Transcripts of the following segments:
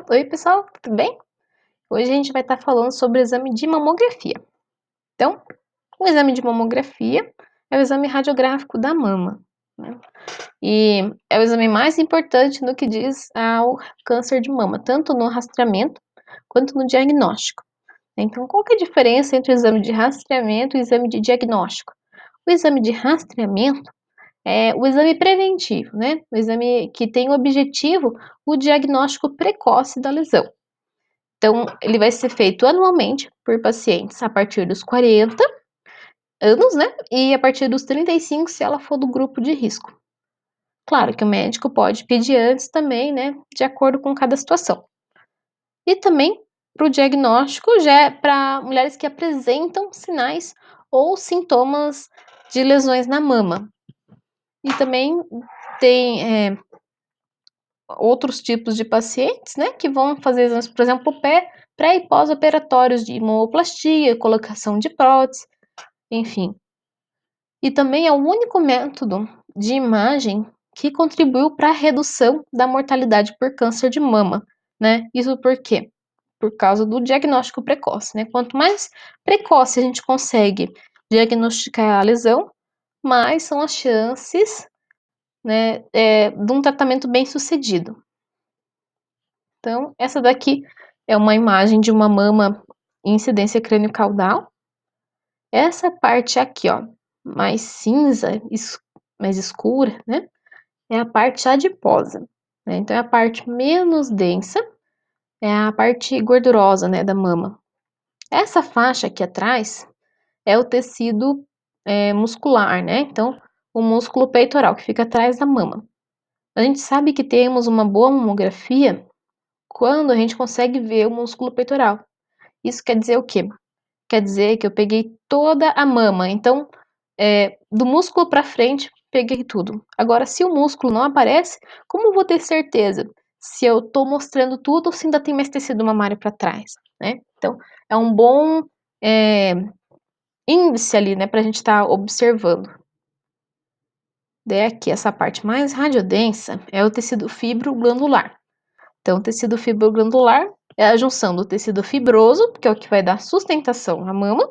Oi pessoal, tudo bem? Hoje a gente vai estar falando sobre o exame de mamografia. Então, o exame de mamografia é o exame radiográfico da mama, né? E é o exame mais importante no que diz ao câncer de mama, tanto no rastreamento quanto no diagnóstico. Então, qual que é a diferença entre o exame de rastreamento e o exame de diagnóstico? O exame de rastreamento é o exame preventivo, né? O exame que tem o objetivo o diagnóstico precoce da lesão. Então, ele vai ser feito anualmente por pacientes a partir dos 40 anos, né? E a partir dos 35, se ela for do grupo de risco. Claro que o médico pode pedir antes também, né? De acordo com cada situação. E também para o diagnóstico, já é para mulheres que apresentam sinais ou sintomas de lesões na mama. E também tem outros tipos de pacientes, né, que vão fazer exames, por exemplo, pré e pós-operatórios de mamoplastia, colocação de prótese, enfim. E também é o único método de imagem que contribuiu para a redução da mortalidade por câncer de mama, né? Isso por quê? Por causa do diagnóstico precoce, né? Quanto mais precoce a gente consegue diagnosticar a lesão, mais são as chances, né, de um tratamento bem sucedido. Então, essa daqui é uma imagem de uma mama em incidência crânio-caudal. Essa parte aqui, ó, mais cinza, mais escura, né, é a parte adiposa, né? Então, é a parte menos densa, é a parte gordurosa, né, da mama. Essa faixa aqui atrás é o tecido muscular, né? Então, o músculo peitoral que fica atrás da mama. A gente sabe que temos uma boa mamografia quando a gente consegue ver o músculo peitoral. Isso quer dizer o quê? Quer dizer que eu peguei toda a mama, então, do músculo para frente, peguei tudo. Agora, se o músculo não aparece, como eu vou ter certeza se eu estou mostrando tudo ou se ainda tem mais tecido mamário para trás, né? Então, é um bom índice ali, né, para a gente estar observando. Daí aqui, essa parte mais radiodensa é o tecido fibroglandular. Então, o tecido fibroglandular é a junção do tecido fibroso, que é o que vai dar sustentação à mama,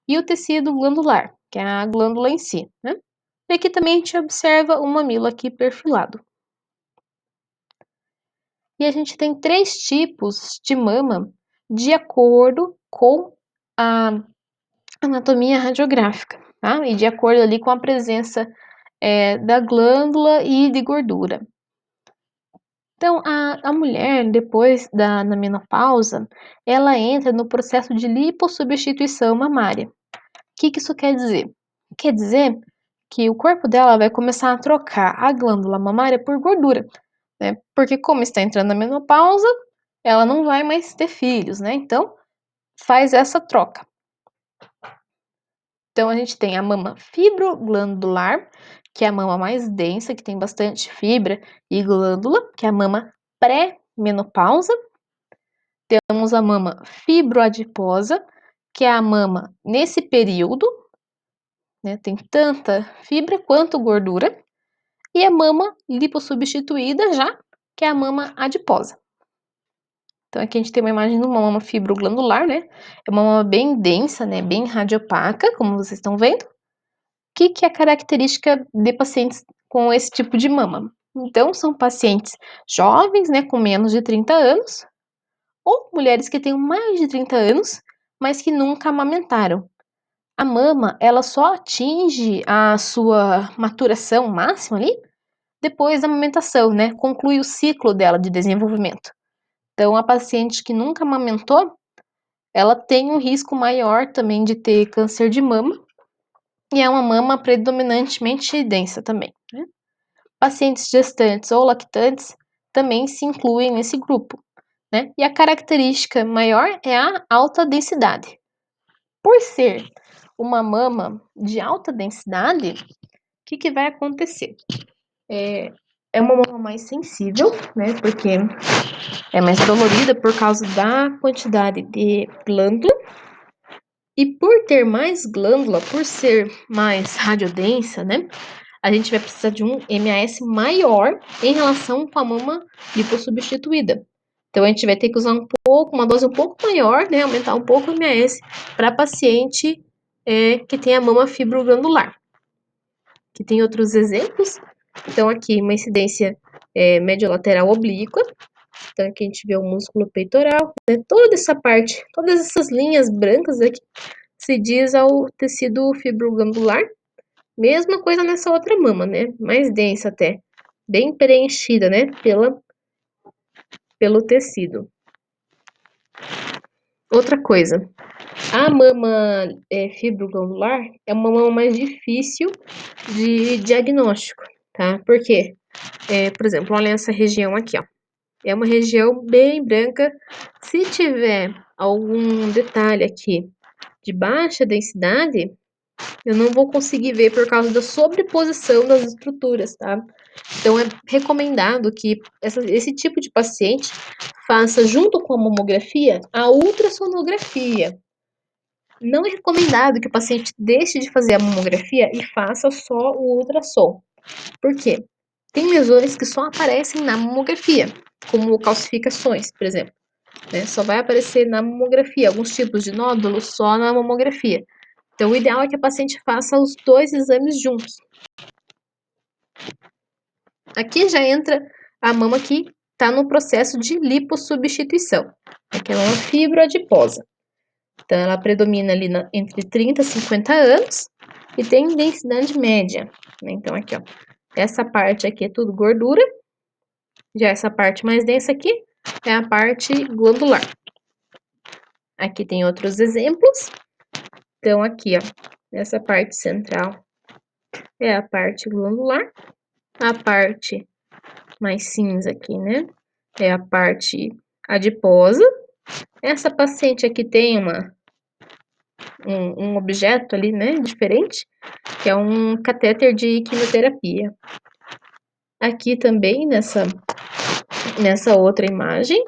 e o tecido glandular, que é a glândula em si, né? E aqui também a gente observa o mamilo aqui perfilado. E a gente tem 3 tipos de mama de acordo com a anatomia radiográfica, tá? E de acordo ali com a presença da glândula e de gordura. Então, a mulher, depois na menopausa, ela entra no processo de lipossubstituição mamária. O que isso quer dizer? Quer dizer que o corpo dela vai começar a trocar a glândula mamária por gordura, né? Porque como está entrando na menopausa, ela não vai mais ter filhos, né? Então, faz essa troca. Então, a gente tem a mama fibroglandular, que é a mama mais densa, que tem bastante fibra e glândula, que é a mama pré-menopausa. Temos a mama fibroadiposa, que é a mama nesse período, né, tem tanta fibra quanto gordura, e a mama lipossubstituída já, que é a mama adiposa. Então aqui a gente tem uma imagem de uma mama fibroglandular, né? É uma mama bem densa, né? Bem radiopaca, como vocês estão vendo. O que é característica de pacientes com esse tipo de mama? Então, são pacientes jovens, né? Com menos de 30 anos, ou mulheres que tenham mais de 30 anos, mas que nunca amamentaram. A mama, ela só atinge a sua maturação máxima ali depois da amamentação, né? Conclui o ciclo dela de desenvolvimento. Então, a paciente que nunca amamentou, ela tem um risco maior também de ter câncer de mama e é uma mama predominantemente densa também, né? Pacientes gestantes ou lactantes também se incluem nesse grupo, né? E a característica maior é a alta densidade. Por ser uma mama de alta densidade, o que vai acontecer? É uma mama mais sensível, né? Porque é mais dolorida por causa da quantidade de glândula. E por ter mais glândula, por ser mais radiodensa, né? A gente vai precisar de um MAS maior em relação com a mama lipossubstituída. Então, a gente vai ter que usar uma dose um pouco maior, né? Aumentar um pouco o MS para paciente que tem a mama fibroglandular. Aqui tem outros exemplos. Então, aqui uma incidência mediolateral oblíqua. Então, aqui a gente vê o músculo peitoral, né? Toda essa parte, todas essas linhas brancas aqui, se diz ao tecido fibroglandular. Mesma coisa nessa outra mama, né? Mais densa até, bem preenchida, né? Pelo tecido. Outra coisa, a mama fibroglandular é uma mama mais difícil de diagnóstico, tá? Por quê? Por exemplo, olha essa região aqui, ó. É uma região bem branca. Se tiver algum detalhe aqui de baixa densidade, eu não vou conseguir ver por causa da sobreposição das estruturas, tá? Então, é recomendado que esse tipo de paciente faça, junto com a mamografia, a ultrassonografia. Não é recomendado que o paciente deixe de fazer a mamografia e faça só o ultrassom. Por quê? Tem lesões que só aparecem na mamografia, como calcificações, por exemplo. Né? Só vai aparecer na mamografia, alguns tipos de nódulos só na mamografia. Então, o ideal é que a paciente faça os dois exames juntos. Aqui já entra a mama que está no processo de lipossubstituição. Aqui ela é uma fibroadiposa. Então, ela predomina ali entre 30 e 50 anos e tem densidade média. Né? Então, aqui, ó, essa parte aqui é tudo gordura. Já essa parte mais densa aqui é a parte glandular. Aqui tem outros exemplos. Então, aqui, ó, essa parte central é a parte glandular. A parte mais cinza aqui, né? É a parte adiposa. Essa paciente aqui tem um objeto ali, né, diferente, que é um catéter de quimioterapia. Aqui também, nessa outra imagem,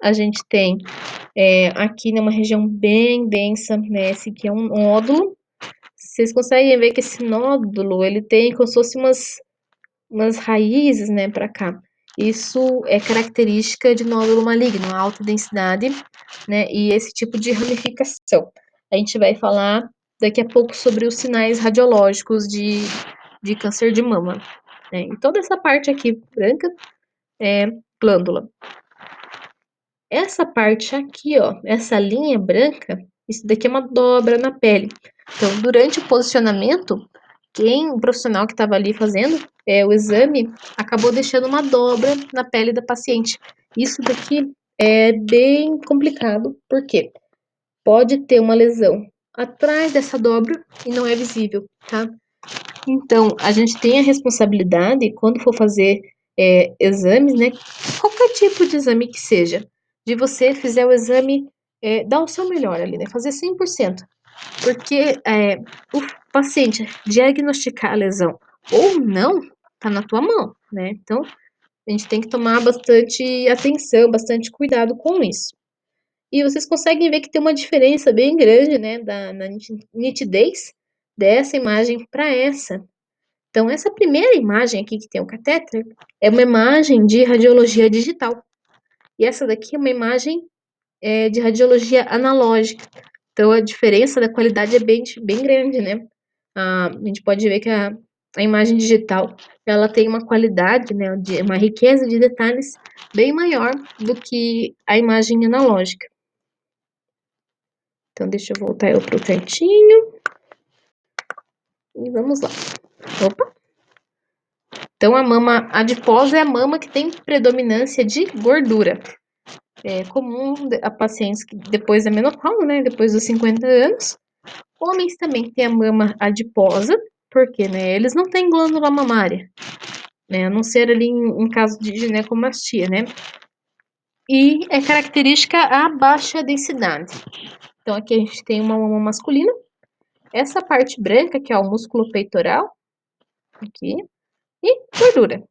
a gente tem aqui numa região bem densa, né, esse aqui é um nódulo. Vocês conseguem ver que esse nódulo, ele tem como se fosse umas raízes, né, para cá. Isso é característica de nódulo maligno, alta densidade, né, e esse tipo de ramificação. A gente vai falar daqui a pouco sobre os sinais radiológicos de câncer de mama. Né? E toda essa parte aqui branca é glândula. Essa parte aqui, ó, essa linha branca, isso daqui é uma dobra na pele. Então, durante o posicionamento, o profissional que estava ali fazendo o exame acabou deixando uma dobra na pele da paciente. Isso daqui é bem complicado, porque pode ter uma lesão atrás dessa dobra e não é visível, tá? Então, a gente tem a responsabilidade, quando for fazer exames, né? Qualquer tipo de exame que seja, de você fizer o exame, dar o seu melhor ali, né? Fazer 100%. Porque o paciente diagnosticar a lesão ou não, tá na tua mão, né? Então, a gente tem que tomar bastante atenção, bastante cuidado com isso. E vocês conseguem ver que tem uma diferença bem grande, né, na nitidez dessa imagem para essa. Então, essa primeira imagem aqui que tem o catéter é uma imagem de radiologia digital. E essa daqui é uma imagem de radiologia analógica. Então, a diferença da qualidade é bem grande, né? A gente pode ver que a imagem digital, ela tem uma qualidade, né, uma riqueza de detalhes bem maior do que a imagem analógica. Então, deixa eu voltar eu pro cantinho. E vamos lá. Opa! Então, a mama adiposa é a mama que tem predominância de gordura. É comum a pacientes que depois da menopausa, né, depois dos 50 anos. Homens também têm a mama adiposa, porque, né, eles não têm glândula mamária, né, a não ser ali em caso de ginecomastia, né. E é característica a baixa densidade. Então, aqui a gente tem uma mama masculina. Essa parte branca, que é o músculo peitoral, aqui, e gordura,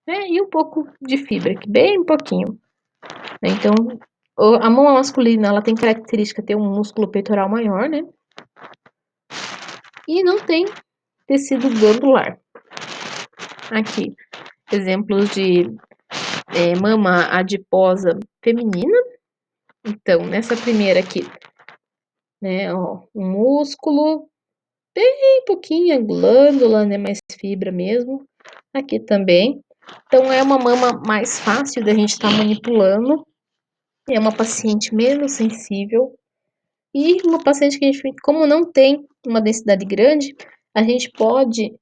né, e um pouco de fibra, aqui, bem pouquinho. Então, a mama masculina, ela tem característica ter um músculo peitoral maior, né, e não tem tecido glandular. Aqui, exemplos de mama adiposa feminina. Então, nessa primeira aqui, né, ó, um músculo, bem pouquinha glândula, né, mais fibra mesmo. Aqui também. Então, é uma mama mais fácil da gente estar manipulando. É uma paciente menos sensível. E uma paciente que a gente, como não tem uma densidade grande, a gente pode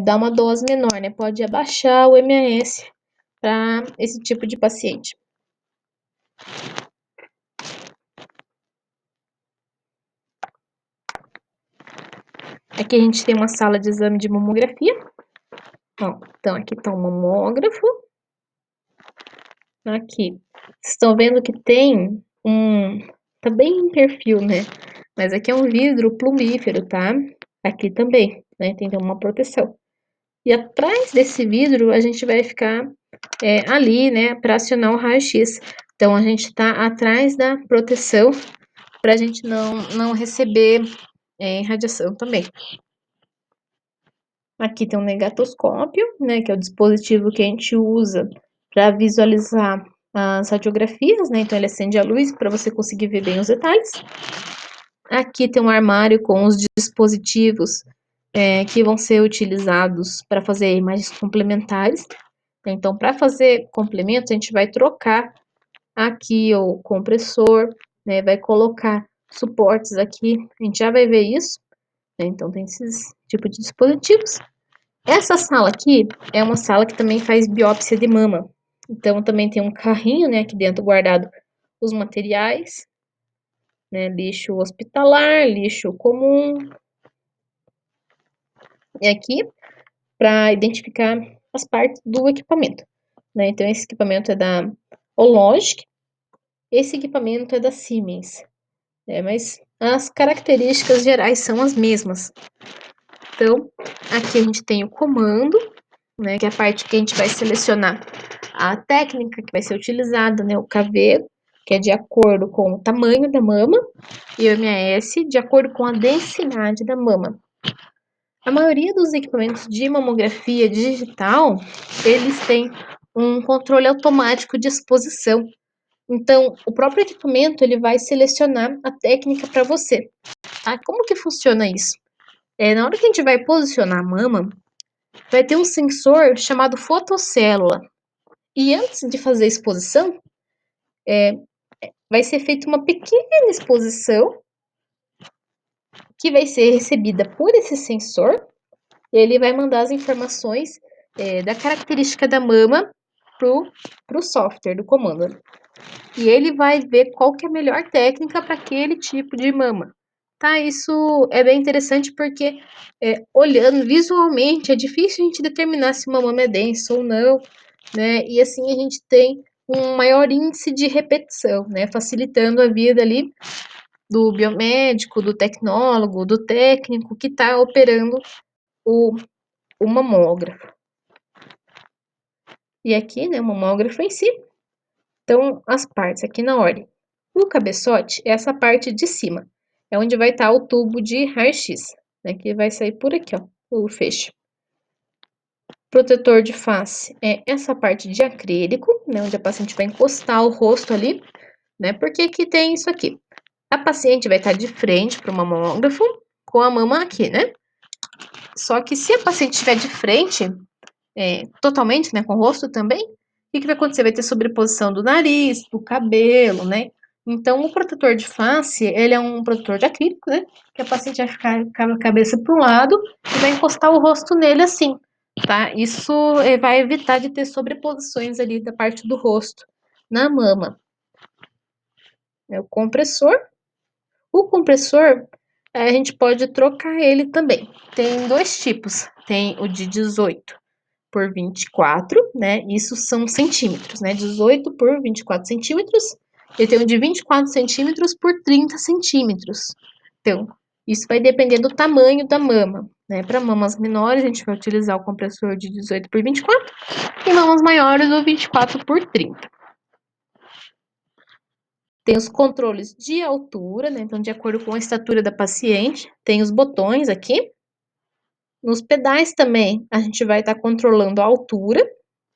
dar uma dose menor, né? Pode abaixar o mAs para esse tipo de paciente. Aqui a gente tem uma sala de exame de mamografia. Ó, então, aqui está o mamógrafo. Aqui. Vocês estão vendo que tem tá bem em perfil, né? Mas aqui é um vidro plumífero, tá? Aqui também, né? Tem uma proteção. E atrás desse vidro a gente vai ficar ali, né? Para acionar o raio-x. Então a gente tá atrás da proteção para a gente não receber radiação também. Aqui tem um negatoscópio, né? Que é o dispositivo que a gente usa para visualizar as radiografias, né? Então ele acende a luz para você conseguir ver bem os detalhes. Aqui tem um armário com os dispositivos que vão ser utilizados para fazer imagens complementares. Então, para fazer complementos, a gente vai trocar aqui o compressor, né? Vai colocar suportes aqui, a gente já vai ver isso. Né? Então, tem esses tipos de dispositivos. Essa sala aqui é uma sala que também faz biópsia de mama. Então, também tem um carrinho, né, aqui dentro guardado os materiais, né, lixo hospitalar, lixo comum. E aqui, para identificar as partes do equipamento. Né? Então, esse equipamento é da Hologic, esse equipamento é da Siemens. Mas as características gerais são as mesmas. Então, aqui a gente tem o comando, né, que é a parte que a gente vai selecionar a técnica que vai ser utilizada, né, o caveiro, que é de acordo com o tamanho da mama, e o MAS de acordo com a densidade da mama. A maioria dos equipamentos de mamografia digital, eles têm um controle automático de exposição. Então, o próprio equipamento ele vai selecionar a técnica para você. Tá? Como que funciona isso? Na hora que a gente vai posicionar a mama, vai ter um sensor chamado fotocélula. E antes de fazer a exposição, vai ser feita uma pequena exposição que vai ser recebida por esse sensor. E ele vai mandar as informações da característica da mama pro software do comando. E ele vai ver qual que é a melhor técnica para aquele tipo de mama. Tá? Isso é bem interessante porque olhando visualmente é difícil a gente determinar se uma mama é densa ou não, né? E assim a gente tem um maior índice de repetição, né? Facilitando a vida ali do biomédico, do tecnólogo, do técnico que está operando o mamógrafo. E aqui, né, o mamógrafo em si. Então, as partes aqui na ordem. O cabeçote é essa parte de cima. É onde vai estar o tubo de raio-x, né, que vai sair por aqui, ó, o feixe. Protetor de face é essa parte de acrílico, né, onde a paciente vai encostar o rosto ali, né, porque aqui tem isso aqui. A paciente vai estar de frente para o mamógrafo com a mama aqui, né? Só que se a paciente estiver de frente, totalmente, né, com o rosto também, o que vai acontecer? Vai ter sobreposição do nariz, do cabelo, né? Então, o protetor de face, ele é um protetor de acrílico, né? Que a paciente vai ficar com a cabeça para um lado e vai encostar o rosto nele assim, tá? Isso vai evitar de ter sobreposições ali da parte do rosto na mama. É o compressor. O compressor, a gente pode trocar ele também. Tem dois tipos. Tem o de 18 por 24, né? Isso são centímetros, né? 18 por 24 centímetros. E tem um de 24 centímetros por 30 centímetros. Então, isso vai depender do tamanho da mama, né? Para mamas menores, a gente vai utilizar o compressor de 18 por 24. E mamas maiores, o 24 por 30. Tem os controles de altura, né? Então, de acordo com a estatura da paciente, tem os botões aqui. Nos pedais também, a gente vai estar controlando a altura,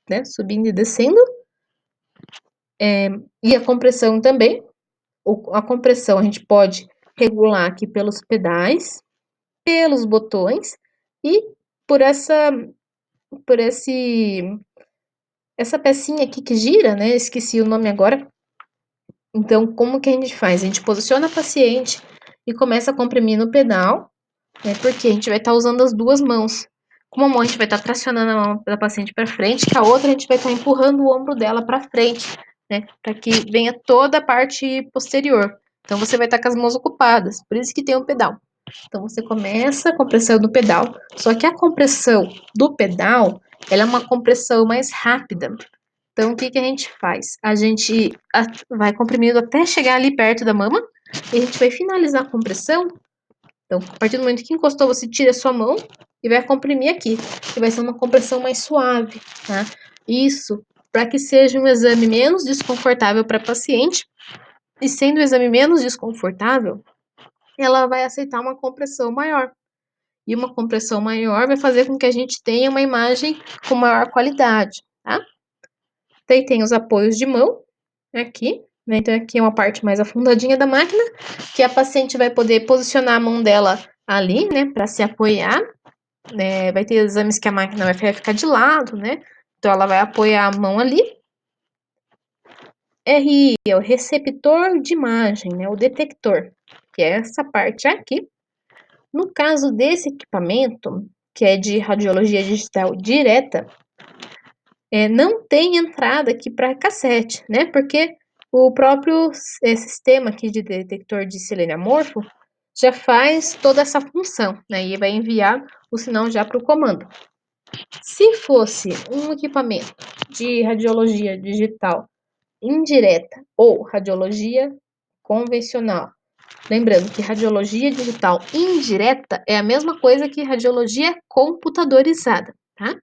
né? Subindo e descendo. E a compressão também. A compressão a gente pode regular aqui pelos pedais, pelos botões e por essa pecinha aqui que gira, né? Esqueci o nome agora. Então, como que a gente faz? A gente posiciona a paciente e começa a comprimir no pedal, né? Porque a gente vai estar usando as duas mãos. Com uma mão a gente vai estar tracionando a mão da paciente para frente, com a outra a gente vai estar empurrando o ombro dela para frente, né? Para que venha toda a parte posterior. Então você vai estar com as mãos ocupadas, por isso que tem um pedal. Então você começa a compressão do pedal, só que a compressão do pedal, ela é uma compressão mais rápida. Então o que que a gente faz? A gente vai comprimindo até chegar ali perto da mama e a gente vai finalizar a compressão. Então, a partir do momento que encostou, você tira a sua mão e vai comprimir aqui, que vai ser uma compressão mais suave, tá? Isso para que seja um exame menos desconfortável para a paciente. E sendo o exame menos desconfortável, ela vai aceitar uma compressão maior. E uma compressão maior vai fazer com que a gente tenha uma imagem com maior qualidade, tá? Daí tem os apoios de mão, aqui, né? Então aqui é uma parte mais afundadinha da máquina, que a paciente vai poder posicionar a mão dela ali, né, para se apoiar, né? Vai ter exames que a máquina vai ficar de lado, né? Então ela vai apoiar a mão ali. RI é o receptor de imagem, né? O detector, que é essa parte aqui. No caso desse equipamento, que é de radiologia digital direta, não tem entrada aqui para cassete, né? Porque o próprio sistema aqui de detector de selênio amorfo já faz toda essa função, né? E vai enviar o sinal já para o comando. Se fosse um equipamento de radiologia digital indireta ou radiologia convencional, lembrando que radiologia digital indireta é a mesma coisa que radiologia computadorizada, tá?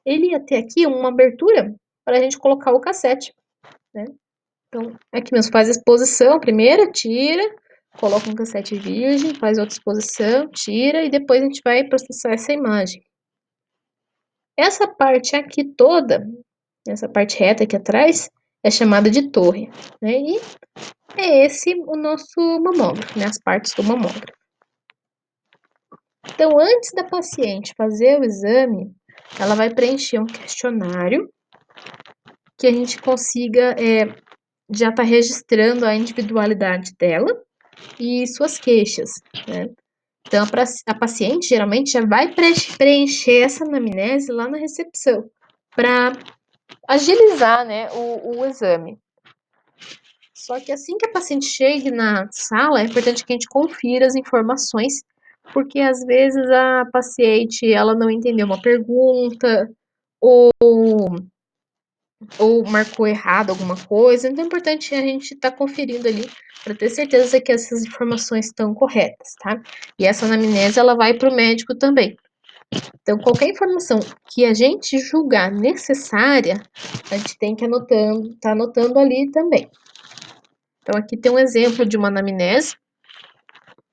Ele ia ter aqui uma abertura para a gente colocar o cassete, né? Então, aqui mesmo, faz a exposição, primeiro tira, coloca um cassete virgem, faz outra exposição, tira e depois a gente vai processar essa imagem. Essa parte aqui toda, essa parte reta aqui atrás, é chamada de torre, né? E é esse o nosso mamógrafo, né? As partes do mamógrafo. Então, antes da paciente fazer o exame, ela vai preencher um questionário que a gente consiga já estar registrando a individualidade dela e suas queixas, né? Então, a paciente geralmente já vai preencher essa anamnese lá na recepção, para agilizar, né, o exame. Só que assim que a paciente chegue na sala, é importante que a gente confira as informações, porque às vezes a paciente ela não entendeu uma pergunta, ou marcou errado alguma coisa, então é importante a gente estar conferindo ali para ter certeza que essas informações estão corretas, tá? E essa anamnese ela vai para o médico também. Então, qualquer informação que a gente julgar necessária, a gente tem que tá anotando ali também. Então, aqui tem um exemplo de uma anamnese.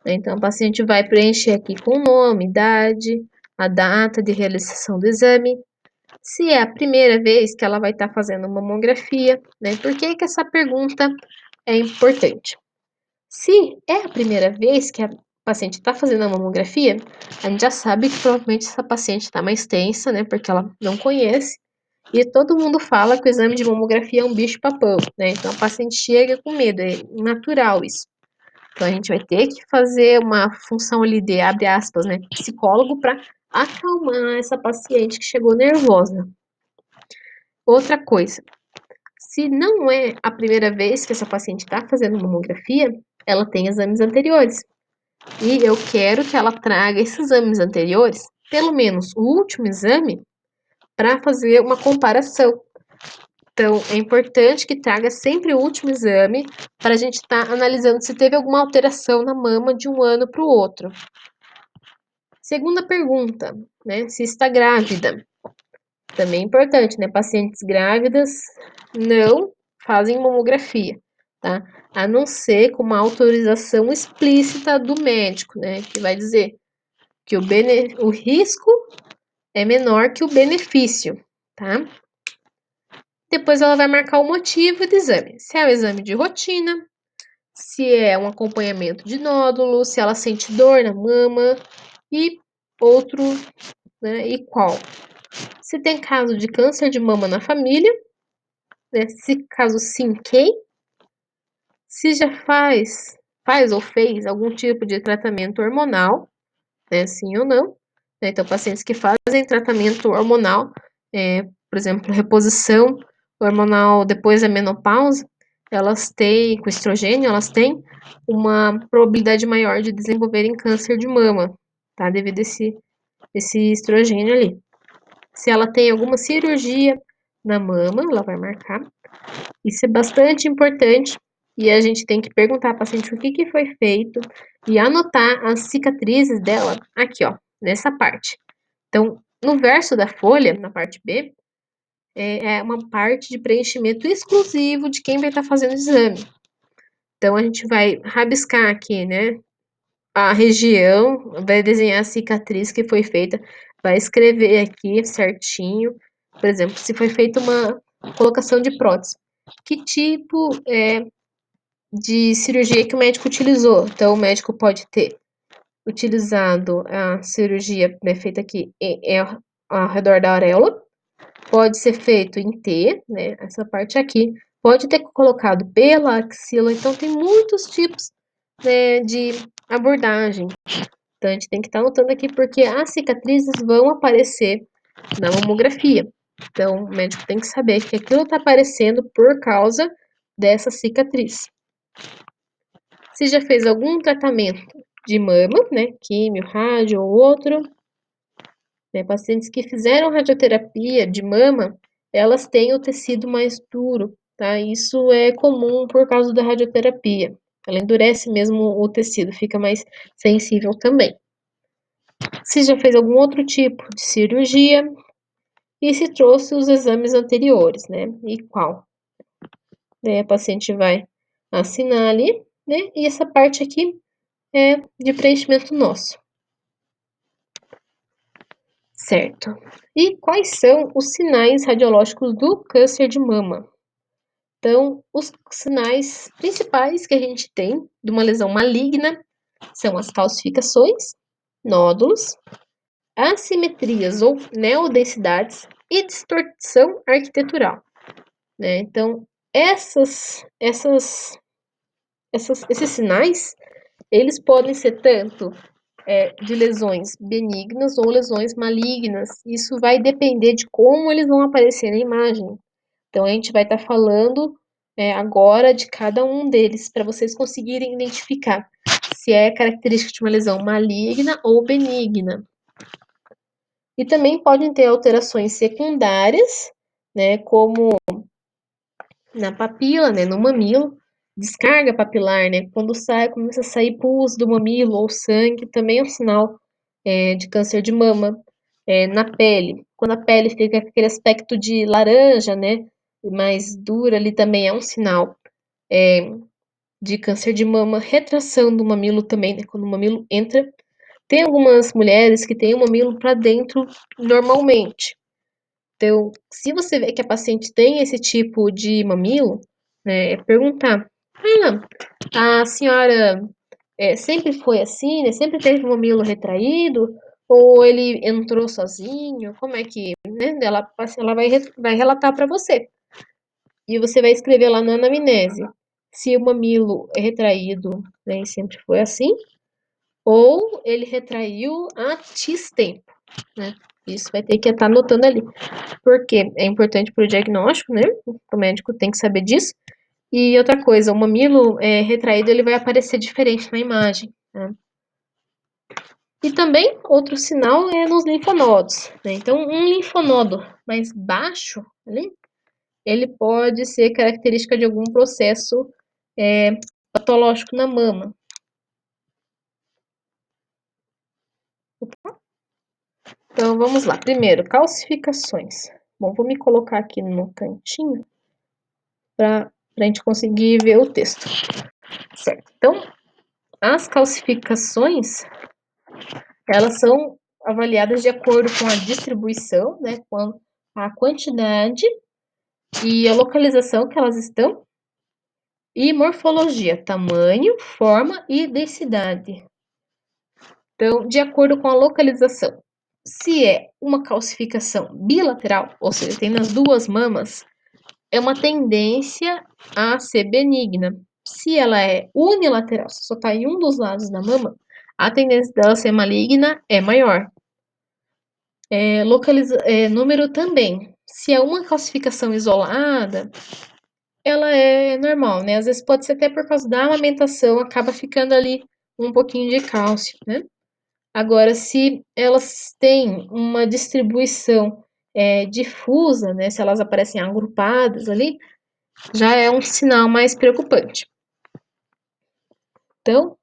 Então, o paciente vai preencher aqui com o nome, idade, a data de realização do exame, se é a primeira vez que ela vai estar fazendo mamografia, né? Por que que essa pergunta é importante? Se é a primeira vez que a paciente está fazendo a mamografia, a gente já sabe que provavelmente essa paciente está mais tensa, né? Porque ela não conhece. E todo mundo fala que o exame de mamografia é um bicho-papão, né? Então a paciente chega com medo, é natural isso. Então a gente vai ter que fazer uma função ali de, abre aspas, né? Psicólogo para acalmar essa paciente que chegou nervosa. Outra coisa, se não é a primeira vez que essa paciente está fazendo mamografia, ela tem exames anteriores. E eu quero que ela traga esses exames anteriores, pelo menos o último exame, para fazer uma comparação. Então, é importante que traga sempre o último exame para a gente estar analisando se teve alguma alteração na mama de um ano para o outro. Segunda pergunta, né? Se está grávida. Também é importante, né? Pacientes grávidas não fazem mamografia, tá? A não ser com uma autorização explícita do médico, né? Que vai dizer que o risco é menor que o benefício, tá? depois ela vai marcar o motivo do exame. Se é um exame de rotina, se é um acompanhamento de nódulo, se ela sente dor na mama e outro, né, e qual. Se tem caso de câncer de mama na família, né, se caso sim, quem. Se já faz ou fez algum tipo de tratamento hormonal, né, sim ou não. Então, pacientes que fazem tratamento hormonal, por exemplo, reposição hormonal depois da menopausa, elas têm, com estrogênio, elas têm uma probabilidade maior de desenvolverem câncer de mama, tá? Devido a esse estrogênio ali. Se ela tem alguma cirurgia na mama, ela vai marcar. Isso é bastante importante e a gente tem que perguntar à paciente o que foi feito e anotar as cicatrizes dela aqui, ó, nessa parte. Então, no verso da folha, na parte B, é uma parte de preenchimento exclusivo de quem vai estar fazendo o exame. Então, a gente vai rabiscar aqui, né, a região, vai desenhar a cicatriz que foi feita, vai escrever aqui certinho, por exemplo, se foi feita uma colocação de prótese. Que tipo de cirurgia que o médico utilizou? Então, o médico pode ter utilizado a cirurgia, né, feita aqui ao redor da auréola, pode ser feito em T, né, essa parte aqui, pode ter colocado pela axila, então tem muitos tipos, né, de abordagem. Então, a gente tem que estar anotando aqui, porque as cicatrizes vão aparecer na mamografia. Então, o médico tem que saber que aquilo está aparecendo por causa dessa cicatriz. Se já fez algum tratamento de mama, né, químio, rádio ou outro, né, pacientes que fizeram radioterapia de mama, elas têm o tecido mais duro, tá? Isso é comum por causa da radioterapia. Ela endurece mesmo o tecido, fica mais sensível também. Se já fez algum outro tipo de cirurgia e se trouxe os exames anteriores, né? E qual? Daí a paciente vai assinar ali, né? E essa parte aqui é de preenchimento nosso. Certo. E quais são os sinais radiológicos do câncer de mama? Então, os sinais principais que a gente tem de uma lesão maligna são as calcificações, nódulos, assimetrias ou neodensidades e distorção arquitetural, né? Então, esses sinais, eles podem ser tanto de lesões benignas ou lesões malignas. Isso vai depender de como eles vão aparecer na imagem. Então, a gente vai estar falando agora de cada um deles, para vocês conseguirem identificar se é característica de uma lesão maligna ou benigna. E também podem ter alterações secundárias, né, como na papila, né, no mamilo, descarga papilar, né, quando começa a sair pus do mamilo ou sangue, também é um sinal de câncer de mama. Na pele, quando a pele fica com aquele aspecto de laranja, né, mais dura, ali também é um sinal de câncer de mama. Retração do mamilo também, né, quando o mamilo entra. Tem algumas mulheres que têm o mamilo para dentro normalmente. Então, se você vê que a paciente tem esse tipo de mamilo, né, perguntar: a senhora sempre foi assim, né? Sempre teve o mamilo retraído? Ou ele entrou sozinho? Como é que, né? Ela vai relatar para você. E você vai escrever lá na anamnese se o mamilo é retraído, né? E sempre foi assim, ou ele retraiu há X tempo, né? Isso vai ter que estar anotando ali, porque é importante para o diagnóstico, né? O médico tem que saber disso. E outra coisa, o mamilo retraído ele vai aparecer diferente na imagem, né? E também outro sinal é nos linfonodos, né? Então, um linfonodo mais baixo ali, ele pode ser característica de algum processo patológico na mama. Então, vamos lá. Primeiro, calcificações. Bom, vou me colocar aqui no cantinho para a gente conseguir ver o texto. Certo. Então, as calcificações, elas são avaliadas de acordo com a distribuição, né, com a quantidade e a localização que elas estão, e morfologia, tamanho, forma e densidade. Então, de acordo com a localização, se é uma calcificação bilateral, ou seja, tem nas duas mamas, é uma tendência a ser benigna. Se ela é unilateral, se só está em um dos lados da mama, a tendência dela ser maligna é maior. Número também. Se é uma calcificação isolada, ela é normal, né? Às vezes pode ser até por causa da amamentação, acaba ficando ali um pouquinho de cálcio, né? Agora, se elas têm uma distribuição difusa, né? Se elas aparecem agrupadas ali, já é um sinal mais preocupante. Então,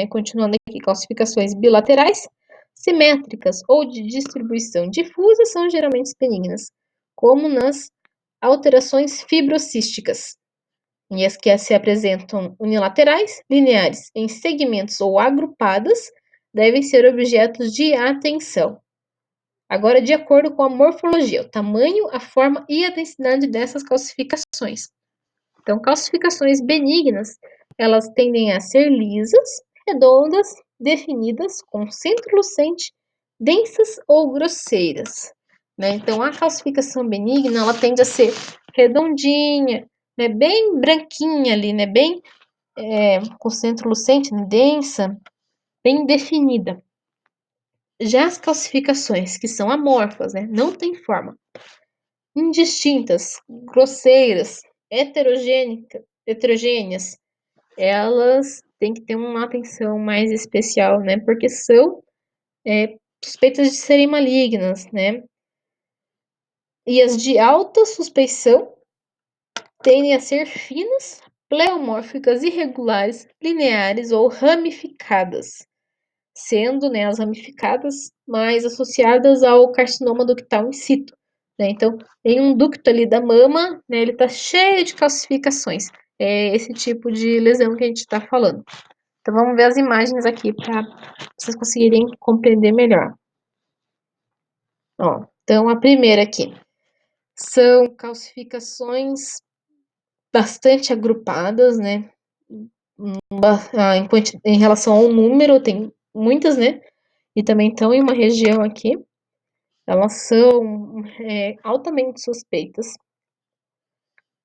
continuando aqui, calcificações bilaterais, simétricas ou de distribuição difusa são geralmente benignas, como nas alterações fibrocísticas, e as que se apresentam unilaterais, lineares, em segmentos ou agrupadas, devem ser objetos de atenção. Agora, de acordo com a morfologia, o tamanho, a forma e a densidade dessas calcificações. Então, calcificações benignas, elas tendem a ser lisas, redondas, definidas, com centro lucente, densas ou grosseiras. Né? Então, a calcificação benigna, ela tende a ser redondinha, né? Bem branquinha ali, né? Bem com centro lucente, né? Densa, bem definida. Já as calcificações que são amorfas, né? Não tem forma, indistintas, grosseiras, heterogêneas, elas têm que ter uma atenção mais especial, né? Porque são suspeitas de serem malignas, né? E as de alta suspeição tendem a ser finas, pleomórficas, irregulares, lineares ou ramificadas, sendo, né, as ramificadas mais associadas ao carcinoma ductal in situ. Né? Então, em um ducto ali da mama, né, ele está cheio de calcificações. É esse tipo de lesão que a gente está falando. Então, vamos ver as imagens aqui para vocês conseguirem compreender melhor. Ó, então, a primeira aqui são calcificações bastante agrupadas, né? Em relação ao número, tem muitas, né? E também estão em uma região aqui. Elas são altamente suspeitas.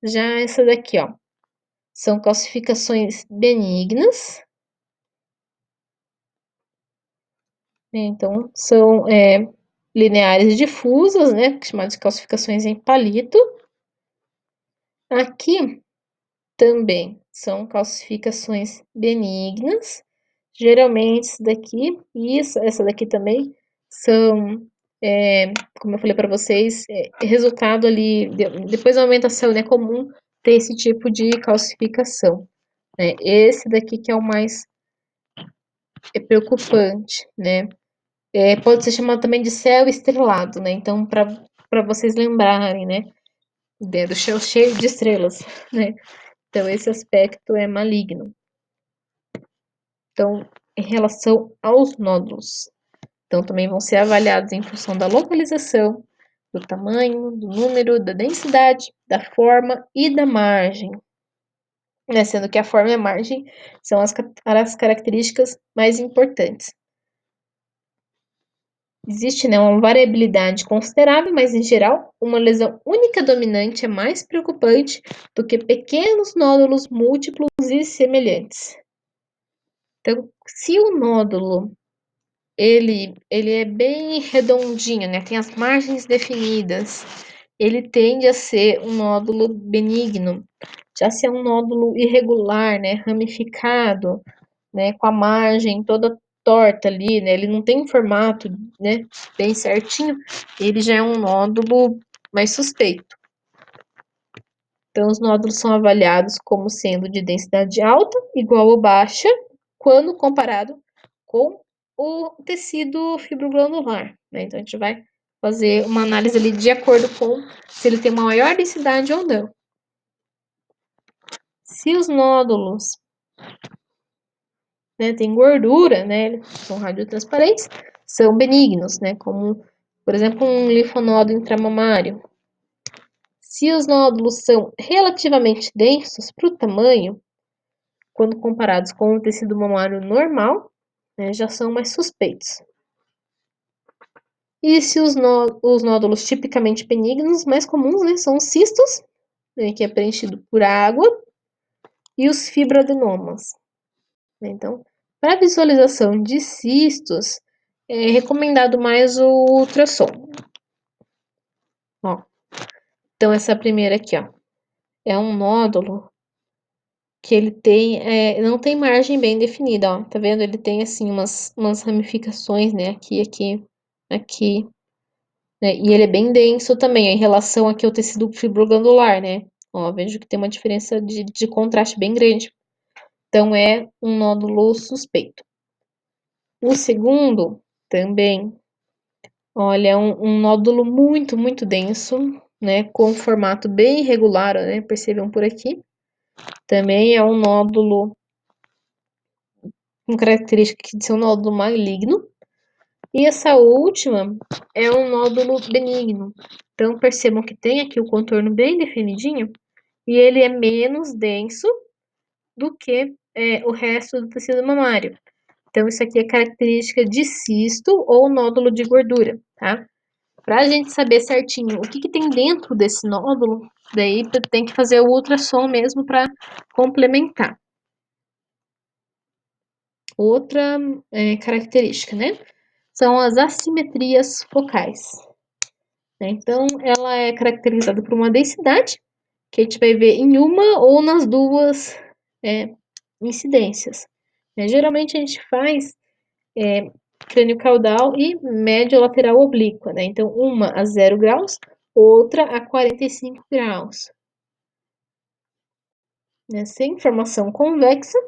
Já essa daqui, ó, são calcificações benignas. Então, são lineares difusas, né? Chamadas de calcificações em palito. Aqui também são calcificações benignas. Geralmente, isso daqui e essa daqui também são, como eu falei para vocês, resultado ali, depois da aumentação, é comum ter esse tipo de calcificação. Né? Esse daqui que é o mais preocupante, né? Pode ser chamado também de céu estrelado, né? Então, para vocês lembrarem, né? Do céu cheio de estrelas, né? Então, esse aspecto é maligno. Então, em relação aos nódulos, então também vão ser avaliados em função da localização, do tamanho, do número, da densidade, da forma e da margem. Né? Sendo que a forma e a margem são as características mais importantes. Existe, né, uma variabilidade considerável, mas em geral, uma lesão única dominante é mais preocupante do que pequenos nódulos múltiplos e semelhantes. Então, se o nódulo ele é bem redondinho, né, tem as margens definidas, ele tende a ser um nódulo benigno. Já se é um nódulo irregular, né, ramificado, né, com a margem toda torta ali, né, ele não tem um formato, né, bem certinho, ele já é um nódulo mais suspeito. Então, os nódulos são avaliados como sendo de densidade alta, igual ou baixa, quando comparado com o tecido fibroglandular. Né? Então, a gente vai fazer uma análise ali de acordo com se ele tem uma maior densidade ou não. Se os nódulos têm gordura, né, são radiotransparentes, são benignos, né, como, por exemplo, um linfonodo intramamário. Se os nódulos são relativamente densos para o tamanho, quando comparados com o tecido mamário normal, né, já são mais suspeitos. E se os nódulos tipicamente benignos, mais comuns, né, são os cistos, né, que é preenchido por água, e os fibroadenomas. Então, para visualização de cistos, é recomendado mais o ultrassom. Ó, então, essa primeira aqui, ó, é um nódulo que ele tem, não tem margem bem definida, ó, tá vendo? Ele tem, assim, umas ramificações, né, aqui, né, e ele é bem denso também, em relação aqui ao tecido fibroglandular, né? Ó, vejo que tem uma diferença de contraste bem grande. Então, é um nódulo suspeito. O segundo, também, olha, é um nódulo muito, muito denso, né? Com formato bem irregular, né? Percebam por aqui. Também é um nódulo com característica de ser um nódulo maligno. E essa última é um nódulo benigno. Então, percebam que tem aqui o contorno bem definidinho e ele é menos denso do que o resto do tecido mamário. Então, isso aqui é característica de cisto ou nódulo de gordura, tá? Para a gente saber certinho o que tem dentro desse nódulo, daí tem que fazer o ultrassom mesmo para complementar. Outra característica, né? São as assimetrias focais. Então, ela é caracterizada por uma densidade, que a gente vai ver em uma ou nas duas incidências. Geralmente a gente faz crânio caudal e médio lateral oblíqua, né? Então, uma a 0 graus, outra a 45 graus. Sem formação convexa,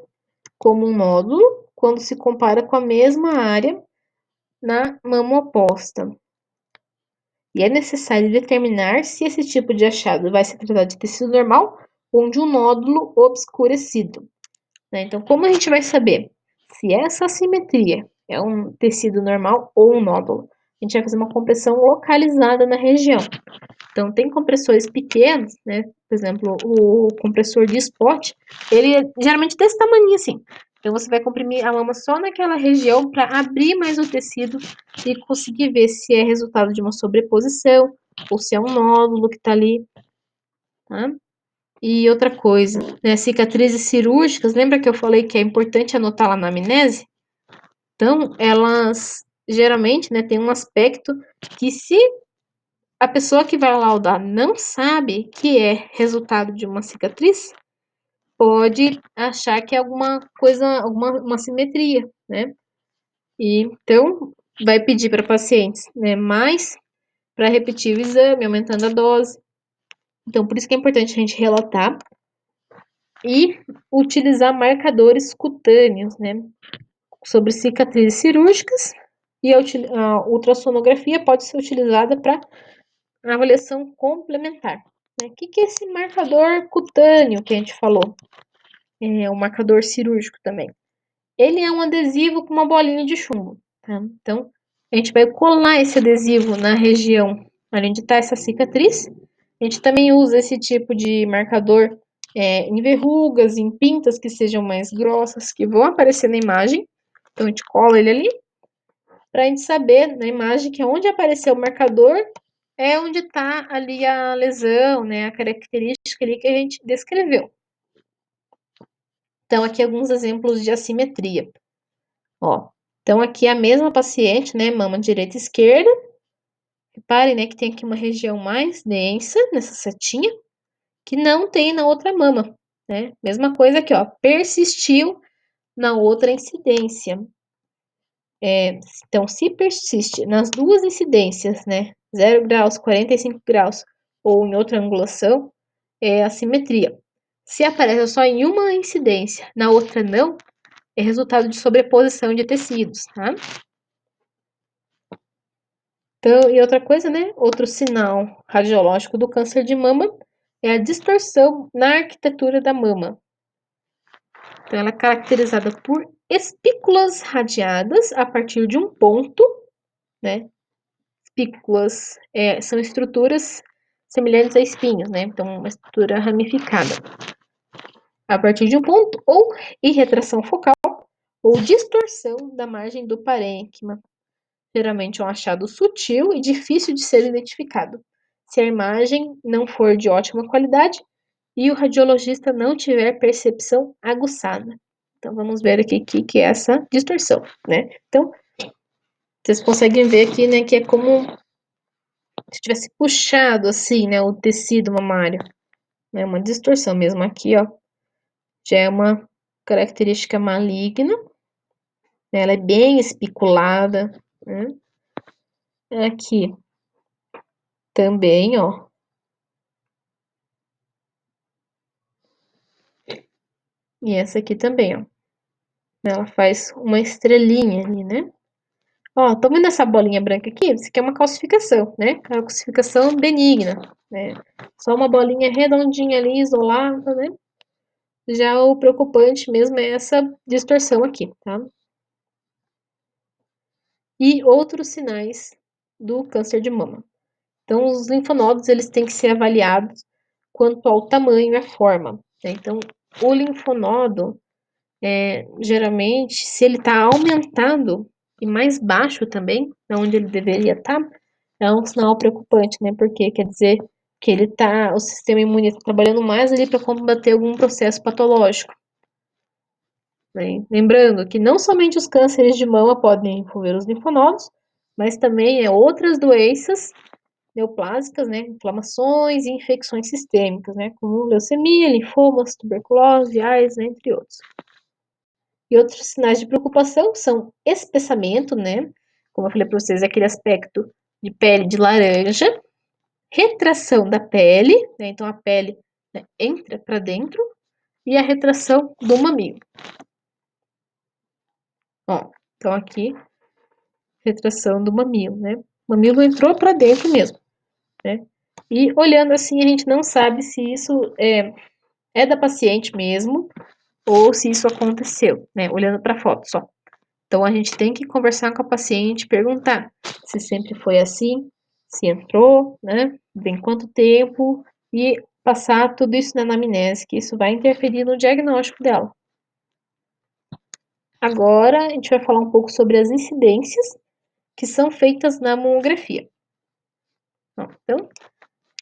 como um nódulo, quando se compara com a mesma área na mama oposta. E é necessário determinar se esse tipo de achado vai se tratar de tecido normal ou de um nódulo obscurecido. Então, como a gente vai saber se essa assimetria é um tecido normal ou um nódulo? A gente vai fazer uma compressão localizada na região. Então, tem compressores pequenos, né? Por exemplo, o compressor de spot, ele é geralmente desse tamanho assim. Então, você vai comprimir a mama só naquela região para abrir mais o tecido e conseguir ver se é resultado de uma sobreposição ou se é um nódulo que está ali, tá? E outra coisa, né? Cicatrizes cirúrgicas, lembra que eu falei que é importante anotar lá na anamnese? Então, elas geralmente, né, tem um aspecto que se a pessoa que vai laudar não sabe que é resultado de uma cicatriz, pode achar que é alguma coisa, uma simetria, né? E então vai pedir para pacientes, né, mais para repetir o exame, aumentando a dose. Então, por isso que é importante a gente relatar e utilizar marcadores cutâneos, né, sobre cicatrizes cirúrgicas. E a ultrassonografia pode ser utilizada para avaliação complementar. O que é esse marcador cutâneo que a gente falou? É o marcador cirúrgico também. Ele é um adesivo com uma bolinha de chumbo. Tá? Então, a gente vai colar esse adesivo na região onde está essa cicatriz. A gente também usa esse tipo de marcador em verrugas, em pintas que sejam mais grossas, que vão aparecer na imagem. Então, a gente cola ele ali, para a gente saber na imagem que onde apareceu o marcador é onde está ali a lesão, né, a característica ali que a gente descreveu. Então, aqui alguns exemplos de assimetria. Ó, então, aqui a mesma paciente, né, mama direita e esquerda. Reparem, né, que tem aqui uma região mais densa nessa setinha, que não tem na outra mama, né? Mesma coisa aqui, ó, persistiu na outra incidência. Então, se persiste nas duas incidências, né, 0 graus, 45 graus, ou em outra angulação, é assimetria. Se aparece só em uma incidência, na outra não, é resultado de sobreposição de tecidos, tá? Então, e outra coisa, né? Outro sinal radiológico do câncer de mama é a distorção na arquitetura da mama. Então, ela é caracterizada por espículas radiadas a partir de um ponto, né? Espículas são estruturas semelhantes a espinhos, né? Então, uma estrutura ramificada. A partir de um ponto, ou irretração focal, ou distorção da margem do parênquima. Geralmente é um achado sutil e difícil de ser identificado. Se a imagem não for de ótima qualidade e o radiologista não tiver percepção aguçada. Então, vamos ver aqui o que é essa distorção, né? Então, vocês conseguem ver aqui, né, que é como se tivesse puxado, assim, né, o tecido mamário. É uma distorção mesmo aqui, ó. Já é uma característica maligna. Ela é bem espiculada, né? Aqui também, ó. E essa aqui também, ó. Ela faz uma estrelinha ali, né? Ó, tá vendo essa bolinha branca aqui? Isso aqui é uma calcificação, né? Calcificação benigna, né? Só uma bolinha redondinha ali, isolada, né? Já o preocupante mesmo é essa distorção aqui, tá? E outros sinais do câncer de mama. Então, os linfonodos, eles têm que ser avaliados quanto ao tamanho e à forma, né? Então, o linfonodo, geralmente, se ele está aumentado e mais baixo também, onde ele deveria estar, é um sinal preocupante, né? Porque quer dizer que o sistema imune está trabalhando mais ali para combater algum processo patológico. Né? Lembrando que não somente os cânceres de mama podem envolver os linfonodos, mas também outras doenças neoplásicas, né? Inflamações e infecções sistêmicas, né? Como leucemia, linfomas, tuberculose, AIDS, entre outros. E outros sinais de preocupação são espessamento, né? Como eu falei para vocês, aquele aspecto de pele de laranja, retração da pele, né? Então a pele, né, entra para dentro, e a retração do mamilo. Ó, então aqui, retração do mamilo, né? O mamilo entrou para dentro mesmo, né? E olhando assim, a gente não sabe se isso é da paciente mesmo ou se isso aconteceu, né? Olhando para a foto só. Então, a gente tem que conversar com a paciente, perguntar se sempre foi assim, se entrou, né? Em quanto tempo, e passar tudo isso na anamnese, que isso vai interferir no diagnóstico dela. Agora, a gente vai falar um pouco sobre as incidências que são feitas na mamografia. Então,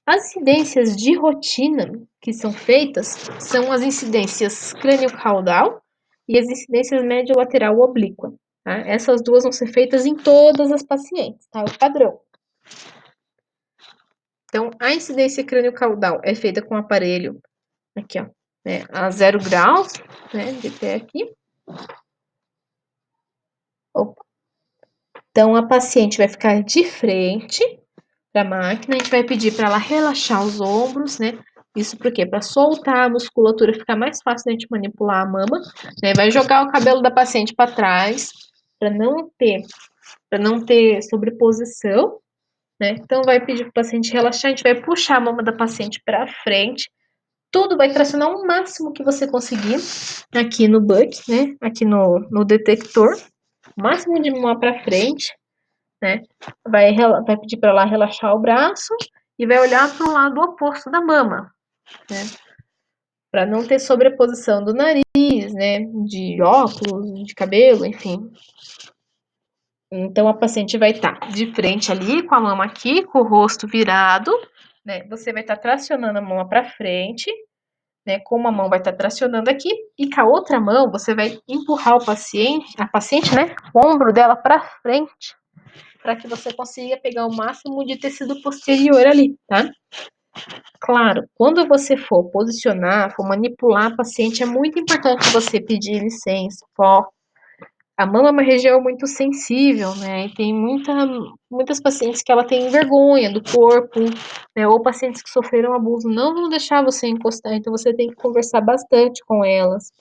as incidências de rotina que são feitas são as incidências crânio-caudal e as incidências médio-lateral oblíqua. Tá? Essas duas vão ser feitas em todas as pacientes, tá? O padrão. Então, a incidência crânio-caudal é feita com o aparelho aqui, ó, né, a 0 graus, né, de pé aqui. Opa. Então, a paciente vai ficar de frente para a máquina, a gente vai pedir para ela relaxar os ombros, né? Isso por quê? Para soltar a musculatura, ficar mais fácil da gente manipular a mama, né? Vai jogar o cabelo da paciente para trás, para não ter sobreposição, né? Então vai pedir para o paciente relaxar, a gente vai puxar a mama da paciente para frente. Tudo vai tracionar o máximo que você conseguir aqui no buck, né? Aqui no detector. O máximo de mama para frente, né? Vai pedir para ela relaxar o braço e vai olhar para o lado oposto da mama, né? Para não ter sobreposição do nariz, né? De óculos, de cabelo, enfim. Então a paciente vai estar de frente ali, com a mama aqui, com o rosto virado, né? Você vai estar tracionando a mama para frente, né? Com uma mão vai estar tracionando aqui e com a outra mão você vai empurrar a paciente, né? O ombro dela para frente, para que você consiga pegar o máximo de tecido posterior ali, tá? Claro, quando você for posicionar, for manipular a paciente, é muito importante você pedir licença, a mama é uma região muito sensível, né? E tem muitas pacientes que ela tem vergonha do corpo, né? Ou pacientes que sofreram abuso não vão deixar você encostar, então você tem que conversar bastante com elas,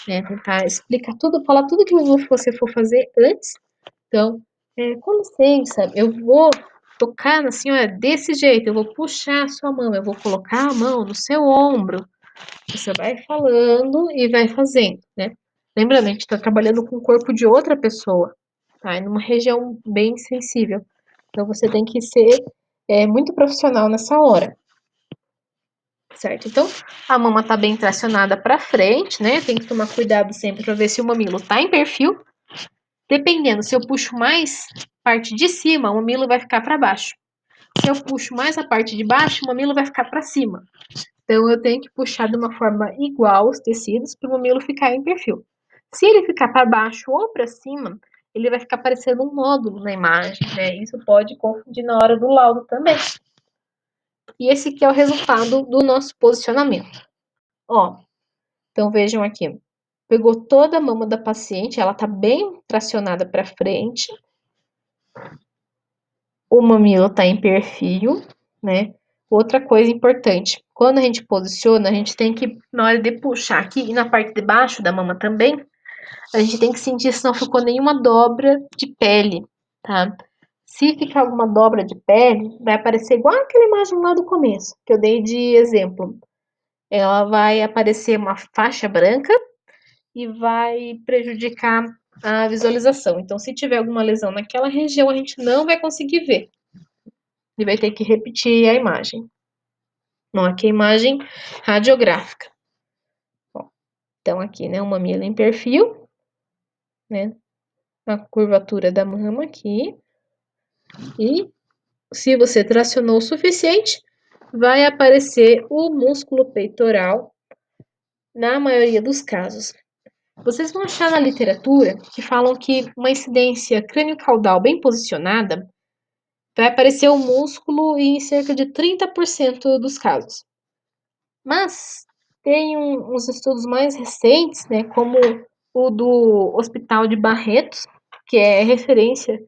né? Tentar explicar tudo, falar tudo que você for fazer antes. Então, com licença, eu vou tocar na senhora desse jeito, eu vou puxar a sua mão, eu vou colocar a mão no seu ombro. Você vai falando e vai fazendo, né? Lembrando, a gente está trabalhando com o corpo de outra pessoa, tá? Em uma região bem sensível. Então, você tem que ser muito profissional nessa hora. certo? Então, a mama tá bem tracionada para frente, né? Tem que tomar cuidado sempre para ver se o mamilo tá em perfil. Dependendo, se eu puxo mais parte de cima, o mamilo vai ficar para baixo. Se eu puxo mais a parte de baixo, o mamilo vai ficar para cima. Então, eu tenho que puxar de uma forma igual os tecidos para o mamilo ficar em perfil. Se ele ficar para baixo ou para cima, ele vai ficar parecendo um nódulo na imagem, né? Isso pode confundir na hora do laudo também. E esse aqui é o resultado do nosso posicionamento. Ó, então vejam aqui. Pegou toda a mama da paciente, ela tá bem tracionada para frente. O mamilo tá em perfil, né? Outra coisa importante, quando a gente posiciona, a gente tem que, na hora de puxar aqui e na parte de baixo da mama também, a gente tem que sentir se não ficou nenhuma dobra de pele, tá? Se ficar alguma dobra de pele, vai aparecer igual aquela imagem lá do começo, que eu dei de exemplo. Ela vai aparecer uma faixa branca e vai prejudicar a visualização. Então, se tiver alguma lesão naquela região, a gente não vai conseguir ver. E vai ter que repetir a imagem. Não, aqui é a imagem radiográfica. Ó, então, aqui, né, o mamilo em perfil, né, a curvatura da mama aqui. E se você tracionou o suficiente, vai aparecer o músculo peitoral na maioria dos casos. Vocês vão achar na literatura que falam que uma incidência crânio-caudal bem posicionada vai aparecer o músculo em cerca de 30% dos casos. Mas tem uns estudos mais recentes, né, como o do Hospital de Barretos, que é referência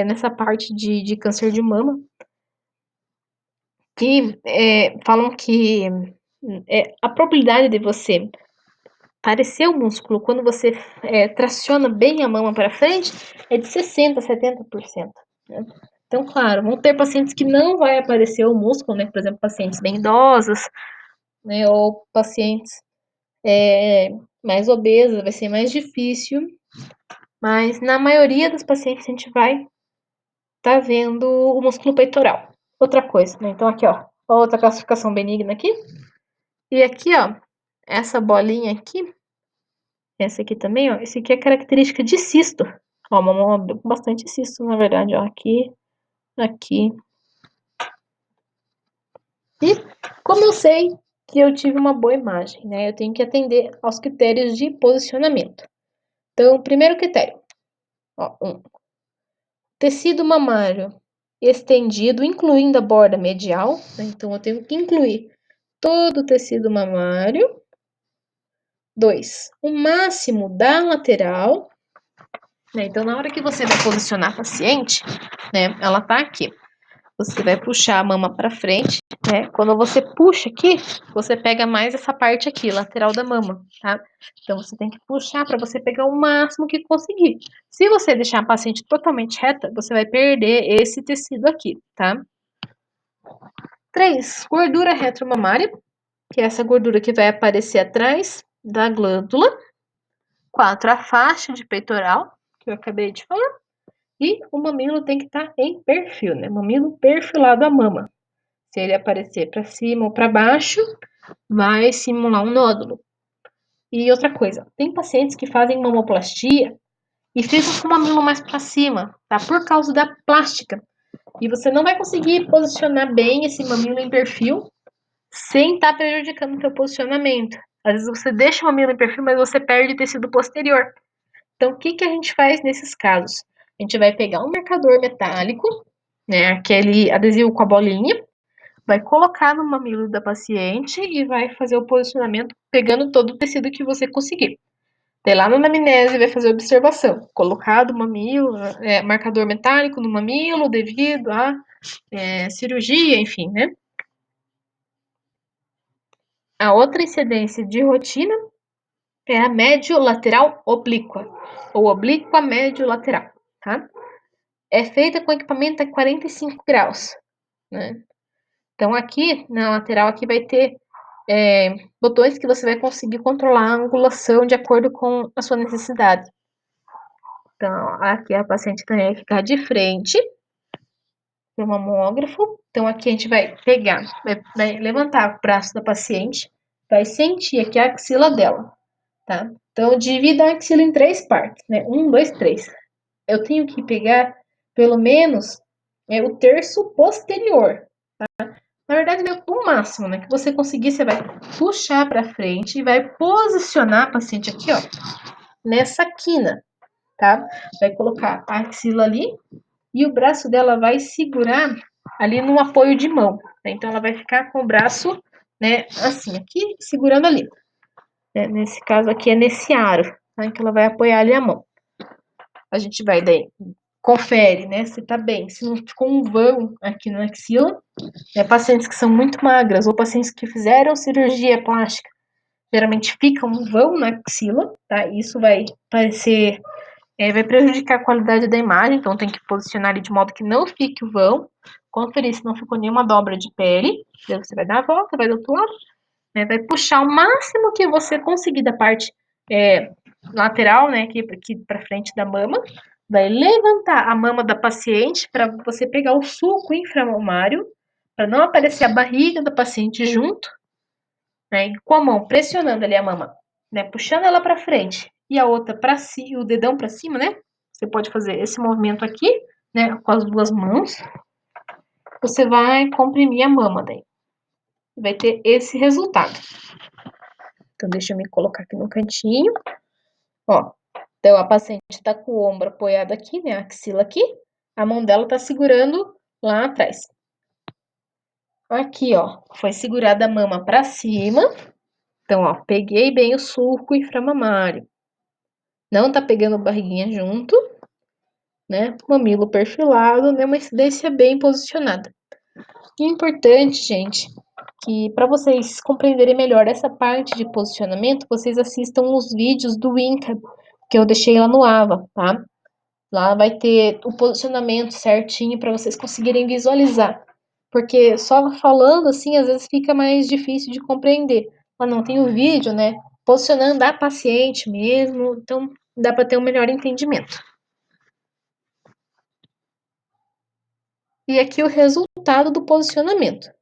nessa parte de câncer de mama, que falam que a probabilidade de você parecer o músculo quando você traciona bem a mama para frente é de 60% a 70%. Né? Então, claro, vão ter pacientes que não vai aparecer o músculo, né? Por exemplo, pacientes bem idosas, né? Ou pacientes mais obesas, vai ser mais difícil. Mas na maioria dos pacientes a gente vai tá vendo o músculo peitoral. Outra coisa, né? Então aqui, ó, outra classificação benigna aqui. E aqui, ó, essa bolinha aqui, essa aqui também, ó, esse aqui é característica de cisto. Ó, uma mama com bastante cisto, na verdade, ó, aqui, aqui. E como eu sei que eu tive uma boa imagem, né? Eu tenho que atender aos critérios de posicionamento. Então, primeiro critério, ó, tecido mamário estendido, incluindo a borda medial, né? Então eu tenho que incluir todo o tecido mamário. 2, o máximo da lateral, né? Então na hora que você vai posicionar a paciente, né, ela tá aqui. Você vai puxar a mama para frente, né? Quando você puxa aqui, você pega mais essa parte aqui, lateral da mama, tá? Então você tem que puxar para você pegar o máximo que conseguir. Se você deixar a paciente totalmente reta, você vai perder esse tecido aqui, tá? 3, gordura retromamária, que é essa gordura que vai aparecer atrás da glândula. 4, a faixa de peitoral, que eu acabei de falar. E o mamilo tem que estar em perfil, né? Mamilo perfilado à mama. Se ele aparecer para cima ou para baixo, vai simular um nódulo. E outra coisa, tem pacientes que fazem mamoplastia e ficam com o mamilo mais para cima, tá? Por causa da plástica. E você não vai conseguir posicionar bem esse mamilo em perfil sem estar prejudicando o seu posicionamento. Às vezes você deixa o mamilo em perfil, mas você perde tecido posterior. Então, o que a gente faz nesses casos? A gente vai pegar um marcador metálico, né, aquele adesivo com a bolinha, vai colocar no mamilo da paciente e vai fazer o posicionamento pegando todo o tecido que você conseguir. Daí lá na anamnese vai fazer a observação, colocado o mamilo, marcador metálico no mamilo devido à cirurgia, enfim, né? A outra incidência de rotina é a médio-lateral oblíqua, ou oblíqua médio-lateral, tá? É feita com equipamento a 45 graus, né? Então, aqui, na lateral, aqui vai ter botões que você vai conseguir controlar a angulação de acordo com a sua necessidade. Então, aqui a paciente também vai ficar de frente, para o mamógrafo. Então, aqui a gente vai pegar, vai levantar o braço da paciente, vai sentir aqui a axila dela, tá? Então, divida a axila em 3 partes, né? 1, 2, 3. Eu tenho que pegar, pelo menos, o terço posterior. Na verdade, o máximo, né? Que você conseguir, você vai puxar para frente e vai posicionar a paciente aqui, ó, nessa quina, tá? Vai colocar a axila ali e o braço dela vai segurar ali no apoio de mão. Né? Então, ela vai ficar com o braço, né, assim, aqui, segurando ali. Né? Nesse caso aqui é nesse aro, né, que ela vai apoiar ali a mão. A gente vai daí, confere, né, se tá bem, se não ficou um vão aqui na axila. Pacientes que são muito magras ou pacientes que fizeram cirurgia plástica, geralmente fica um vão na axila, tá? Isso vai parecer, vai prejudicar a qualidade da imagem, então tem que posicionar ali de modo que não fique o vão, conferir se não ficou nenhuma dobra de pele, daí você vai dar a volta, vai do outro lado, né? Vai puxar o máximo que você conseguir da parte lateral, né, aqui para frente da mama, vai levantar a mama da paciente para você pegar o sulco inframamário, para não aparecer a barriga da paciente junto, né, e com a mão pressionando ali a mama, né, puxando ela para frente e a outra para cima, o dedão para cima, né? Você pode fazer esse movimento aqui, né, com as duas mãos. Você vai comprimir a mama daí. Vai ter esse resultado. Então deixa eu me colocar aqui no cantinho. Ó, então a paciente está com o ombro apoiado aqui, né, a axila aqui. A mão dela está segurando lá atrás. Aqui, ó, foi segurada a mama para cima. Então, ó, peguei bem o sulco inframamário. Não tá pegando barriguinha junto, né? Mamilo perfilado, né? Uma incidência bem posicionada. Importante, gente, que para vocês compreenderem melhor essa parte de posicionamento, vocês assistam os vídeos do INCA, que eu deixei lá no AVA, tá? Lá vai ter o posicionamento certinho para vocês conseguirem visualizar. Porque só falando assim, às vezes fica mais difícil de compreender. Lá não tem o vídeo, né? Posicionando a paciente mesmo, então dá para ter um melhor entendimento. E aqui o resultado do posicionamento.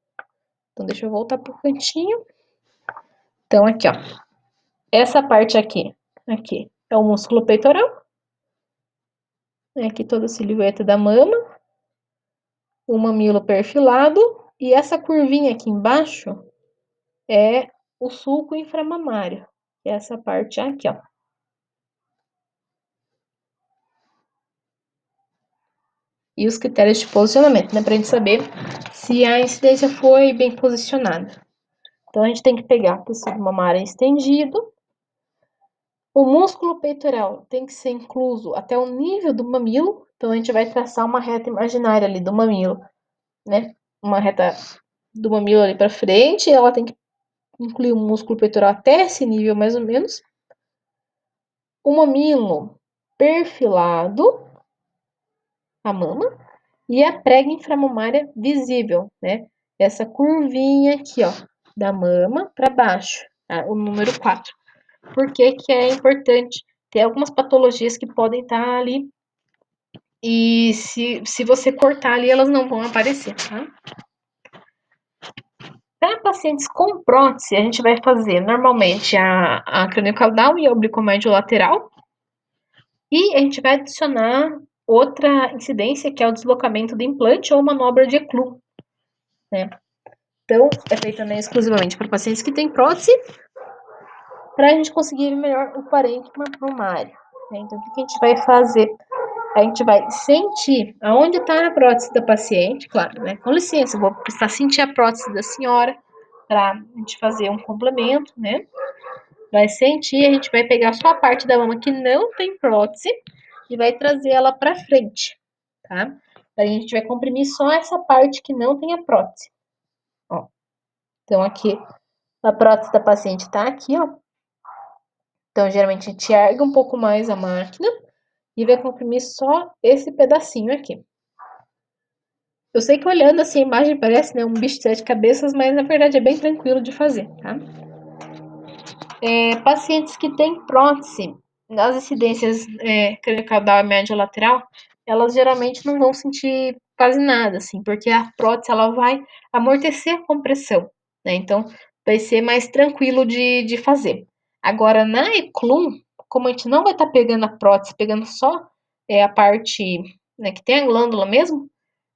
Então deixa eu voltar pro cantinho. Então aqui, ó. Essa parte aqui é o músculo peitoral. Aqui toda a silhueta da mama. O mamilo perfilado. E essa curvinha aqui embaixo é o sulco inframamário. Que é essa parte aqui, ó. E os critérios de posicionamento, né? Pra gente saber se a incidência foi bem posicionada. Então, a gente tem que pegar o tecido mamário estendido. O músculo peitoral tem que ser incluso até o nível do mamilo. Então, a gente vai traçar uma reta imaginária ali do mamilo, né? Uma reta do mamilo ali pra frente. E ela tem que incluir o músculo peitoral até esse nível, mais ou menos. O mamilo perfilado, a mama, e a prega inframamária visível, né? Essa curvinha aqui, ó, da mama para baixo, tá? O número 4. Por que que é importante? Tem algumas patologias que podem estar ali e se você cortar ali, elas não vão aparecer, tá? Para pacientes com prótese, a gente vai fazer normalmente a craniocaudal e a oblicomédio lateral. E a gente vai adicionar outra incidência, que é o deslocamento do implante ou manobra de Eclu, né? Então, é feita, né, exclusivamente para pacientes que têm prótese, para a gente conseguir melhor o parênquima mamário. Né? Então, o que a gente vai fazer? A gente vai sentir aonde está a prótese da paciente, claro, né? Com licença, eu vou precisar sentir a prótese da senhora para a gente fazer um complemento, né? Vai sentir, a gente vai pegar só a parte da mama que não tem prótese e vai trazer ela para frente, tá? Aí a gente vai comprimir só essa parte que não tem a prótese. Ó. Então, aqui, a prótese da paciente tá aqui, ó. Então, geralmente, a gente ergue um pouco mais a máquina e vai comprimir só esse pedacinho aqui. Eu sei que olhando assim a imagem parece, né, um bicho de 7 cabeças, mas na verdade é bem tranquilo de fazer, tá? Pacientes que têm prótese, nas incidências craniocaudal e médio lateral, elas geralmente não vão sentir quase nada, assim, porque a prótese ela vai amortecer a compressão, né? Então vai ser mais tranquilo de fazer. Agora na Eclum, como a gente não vai estar pegando a prótese, pegando só a parte, né, que tem a glândula mesmo,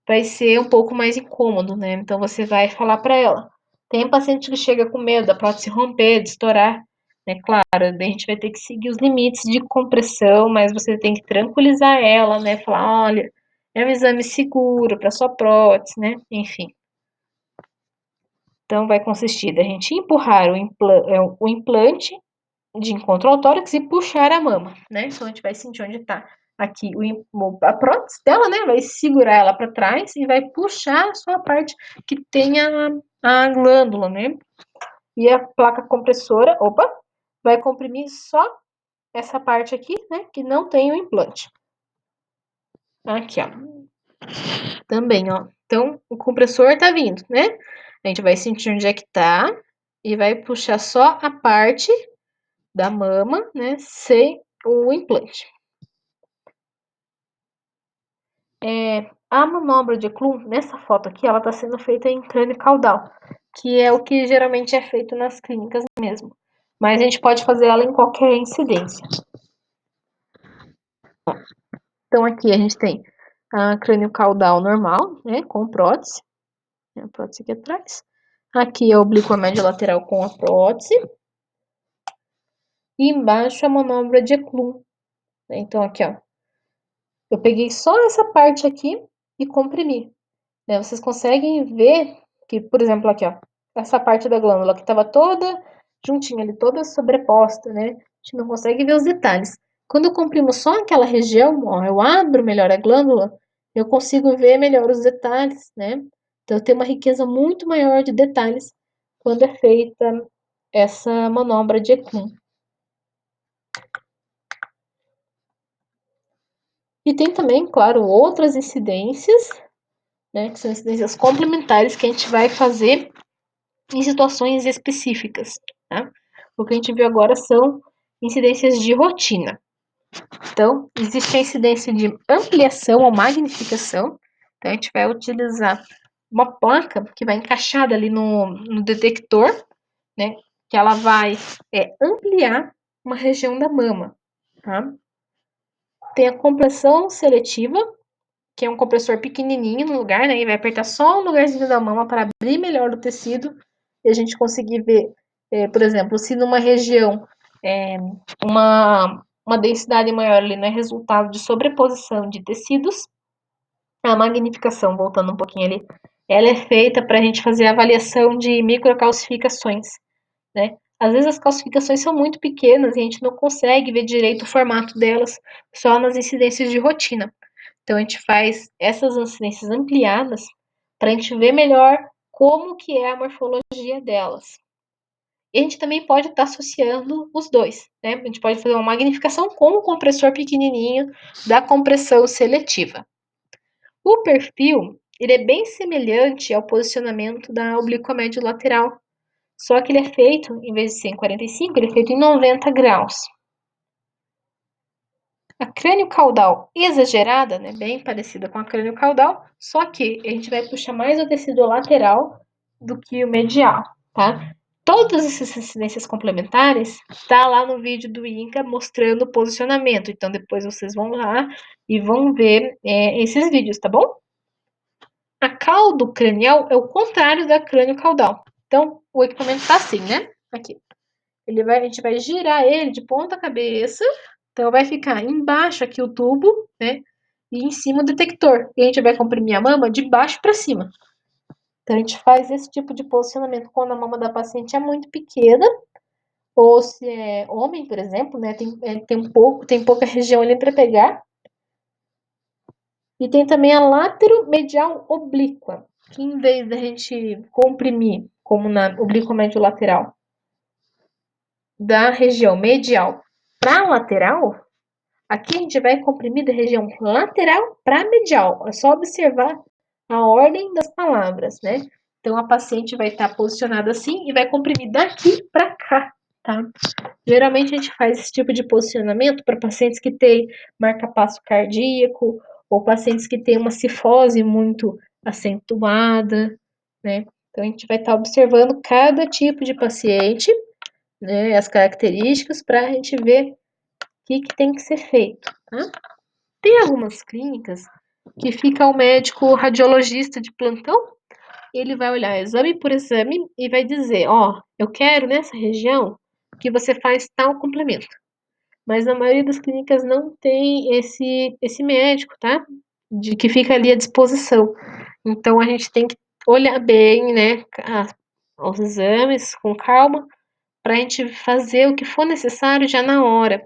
vai ser um pouco mais incômodo, né? Então você vai falar para ela. Tem paciente que chega com medo da prótese romper, de estourar, né? Claro, daí a gente vai ter que seguir os limites de compressão, mas você tem que tranquilizar ela, né? Falar, olha, é um exame seguro para sua prótese, né? Enfim. Então vai consistir da gente empurrar o implante de encontro ao tórax e puxar a mama, né? Então a gente vai sentir onde está aqui a prótese dela, né? Vai segurar ela para trás e vai puxar só a parte que tem a glândula, né? E a placa compressora, vai comprimir só essa parte aqui, né? Que não tem o implante. Aqui, ó. Também, ó. Então, o compressor tá vindo, né? A gente vai sentir onde é que tá e vai puxar só a parte da mama, né? Sem o implante. A manobra de Klum, nessa foto aqui, ela está sendo feita em crânio caudal, que é o que geralmente é feito nas clínicas mesmo. Mas a gente pode fazer ela em qualquer incidência. Então aqui a gente tem a crânio caudal normal, né, com prótese. A prótese aqui atrás. Aqui é o oblíqua médio lateral com a prótese. E embaixo a manobra de Klum. Então aqui, ó. Eu peguei só essa parte aqui e comprimi. Né? Vocês conseguem ver que, por exemplo, aqui, ó, essa parte da glândula que estava toda juntinha ali, toda sobreposta, né? A gente não consegue ver os detalhes. Quando eu comprimo só aquela região, ó, eu abro melhor a glândula, eu consigo ver melhor os detalhes, né? Então, eu tenho uma riqueza muito maior de detalhes quando é feita essa manobra de Eklund. E tem também, claro, outras incidências, né, que são incidências complementares que a gente vai fazer em situações específicas. Tá? O que a gente viu agora são incidências de rotina. Então, existe a incidência de ampliação ou magnificação. Então, a gente vai utilizar uma placa que vai encaixada ali no detector, né? Que ela vai ampliar uma região da mama. Tá? Tem a compressão seletiva, que é um compressor pequenininho no lugar, né? E vai apertar só um lugarzinho da mama para abrir melhor o tecido e a gente conseguir ver, por exemplo, se numa região uma densidade maior ali não é resultado de sobreposição de tecidos, a magnificação, voltando um pouquinho ali, ela é feita para a gente fazer a avaliação de microcalcificações, né? Às vezes as calcificações são muito pequenas e a gente não consegue ver direito o formato delas só nas incidências de rotina. Então a gente faz essas incidências ampliadas para a gente ver melhor como que é a morfologia delas. E a gente também pode estar associando os dois, né? A gente pode fazer uma magnificação com o compressor pequenininho da compressão seletiva. O perfil, ele é bem semelhante ao posicionamento da oblíqua médio lateral, só que ele é feito, em vez de ser em 45, ele é feito em 90 graus. A crânio caudal exagerada, né, bem parecida com a crânio caudal, só que a gente vai puxar mais o tecido lateral do que o medial, tá? Todas essas incidências complementares tá lá no vídeo do INCA mostrando o posicionamento. Então depois vocês vão lá e vão ver esses vídeos, tá bom? A caudo cranial é o contrário da crânio caudal. Então o equipamento tá assim, né? Aqui. A gente vai girar ele de ponta cabeça. Então vai ficar embaixo aqui o tubo, né? E em cima o detector. E a gente vai comprimir a mama de baixo para cima. Então, a gente faz esse tipo de posicionamento quando a mama da paciente é muito pequena, ou se é homem, por exemplo, né? Tem pouca região ali para pegar. E tem também a lateromedial oblíqua, que em vez da gente comprimir, como na oblíqua médio lateral, da região medial para lateral, aqui a gente vai comprimir da região lateral para medial. É só observar a ordem das palavras, né? Então, a paciente vai estar posicionada assim e vai comprimir daqui para cá, tá? Geralmente, a gente faz esse tipo de posicionamento para pacientes que têm marca-passo cardíaco ou pacientes que têm uma cifose muito acentuada, né? Então, a gente vai estar observando cada tipo de paciente, né, as características, para a gente ver o que tem que ser feito, tá? Tem algumas clínicas que fica o médico radiologista de plantão, ele vai olhar exame por exame e vai dizer, ó, eu quero nessa região que você faz tal complemento. Mas a maioria das clínicas não tem esse médico, tá? De que fica ali à disposição. Então a gente tem que olhar bem, né, os exames com calma, para a gente fazer o que for necessário já na hora.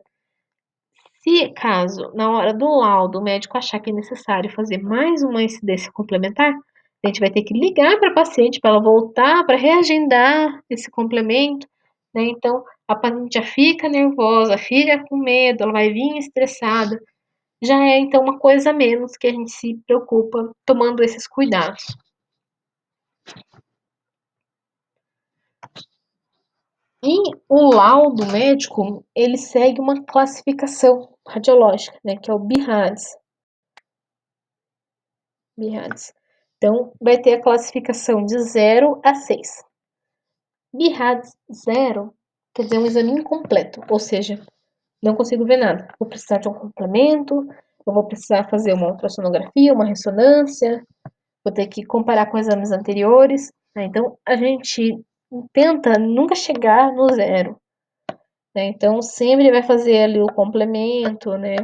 Se caso, na hora do laudo, o médico achar que é necessário fazer mais uma incidência complementar, a gente vai ter que ligar para a paciente para ela voltar para reagendar esse complemento, né? Então, a paciente já fica nervosa, fica com medo, ela vai vir estressada. Já é então uma coisa a menos que a gente se preocupa tomando esses cuidados. E o laudo médico, ele segue uma classificação radiológica, né, que é o BIRADS. BIRADS. Então, vai ter a classificação de 0 a 6. BIRADS 0 quer dizer um exame incompleto, ou seja, não consigo ver nada. Vou precisar de um complemento, eu vou precisar fazer uma ultrassonografia, uma ressonância, vou ter que comparar com exames anteriores, né? Então, a gente tenta nunca chegar no 0, né? Então, sempre vai fazer ali o complemento, né?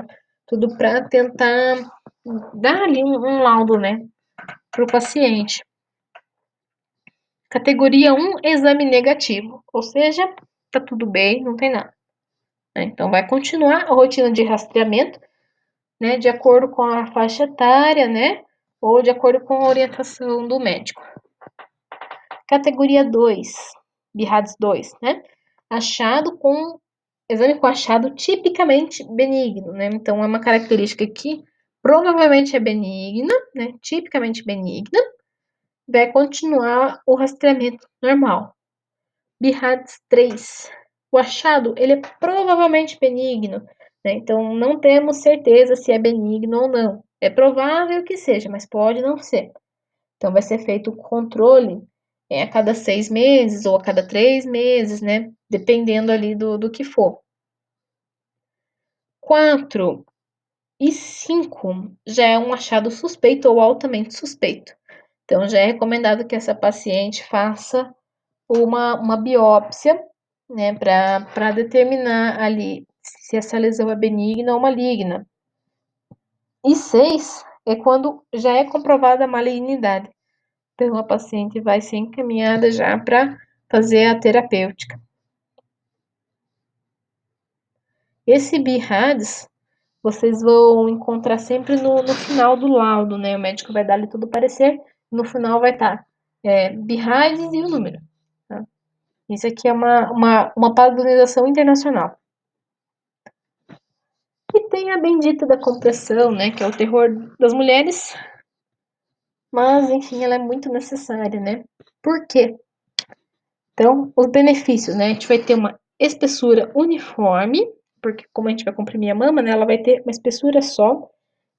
Tudo para tentar dar ali um laudo, né? Para o paciente. Categoria 1, exame negativo, ou seja, tá tudo bem, não tem nada. Então, vai continuar a rotina de rastreamento, né, de acordo com a faixa etária, né, ou de acordo com a orientação do médico. Categoria 2, BIRADS 2, né, exame com achado tipicamente benigno, né, então é uma característica que provavelmente é benigna, né, tipicamente benigna, vai continuar o rastreamento normal. BIRADS 3. O achado, ele é provavelmente benigno, né? Então, não temos certeza se é benigno ou não. É provável que seja, mas pode não ser. Então, vai ser feito o controle a cada 6 meses ou a cada 3 meses, né? Dependendo ali do que for. 4 e 5 já é um achado suspeito ou altamente suspeito. Então, já é recomendado que essa paciente faça uma biópsia, né, para determinar ali se essa lesão é benigna ou maligna. E 6 é quando já é comprovada a malignidade. Então, a paciente vai ser encaminhada já para fazer a terapêutica. Esse BIRADS, vocês vão encontrar sempre no final do laudo, né? O médico vai dar ali todo o parecer, no final vai estar BIRADS e o número. Tá? Isso aqui é uma padronização internacional. E tem a bendita da compressão, né, que é o terror das mulheres, mas enfim, ela é muito necessária, né? Por quê? Então, os benefícios, né? A gente vai ter uma espessura uniforme, porque como a gente vai comprimir a mama, né, ela vai ter uma espessura só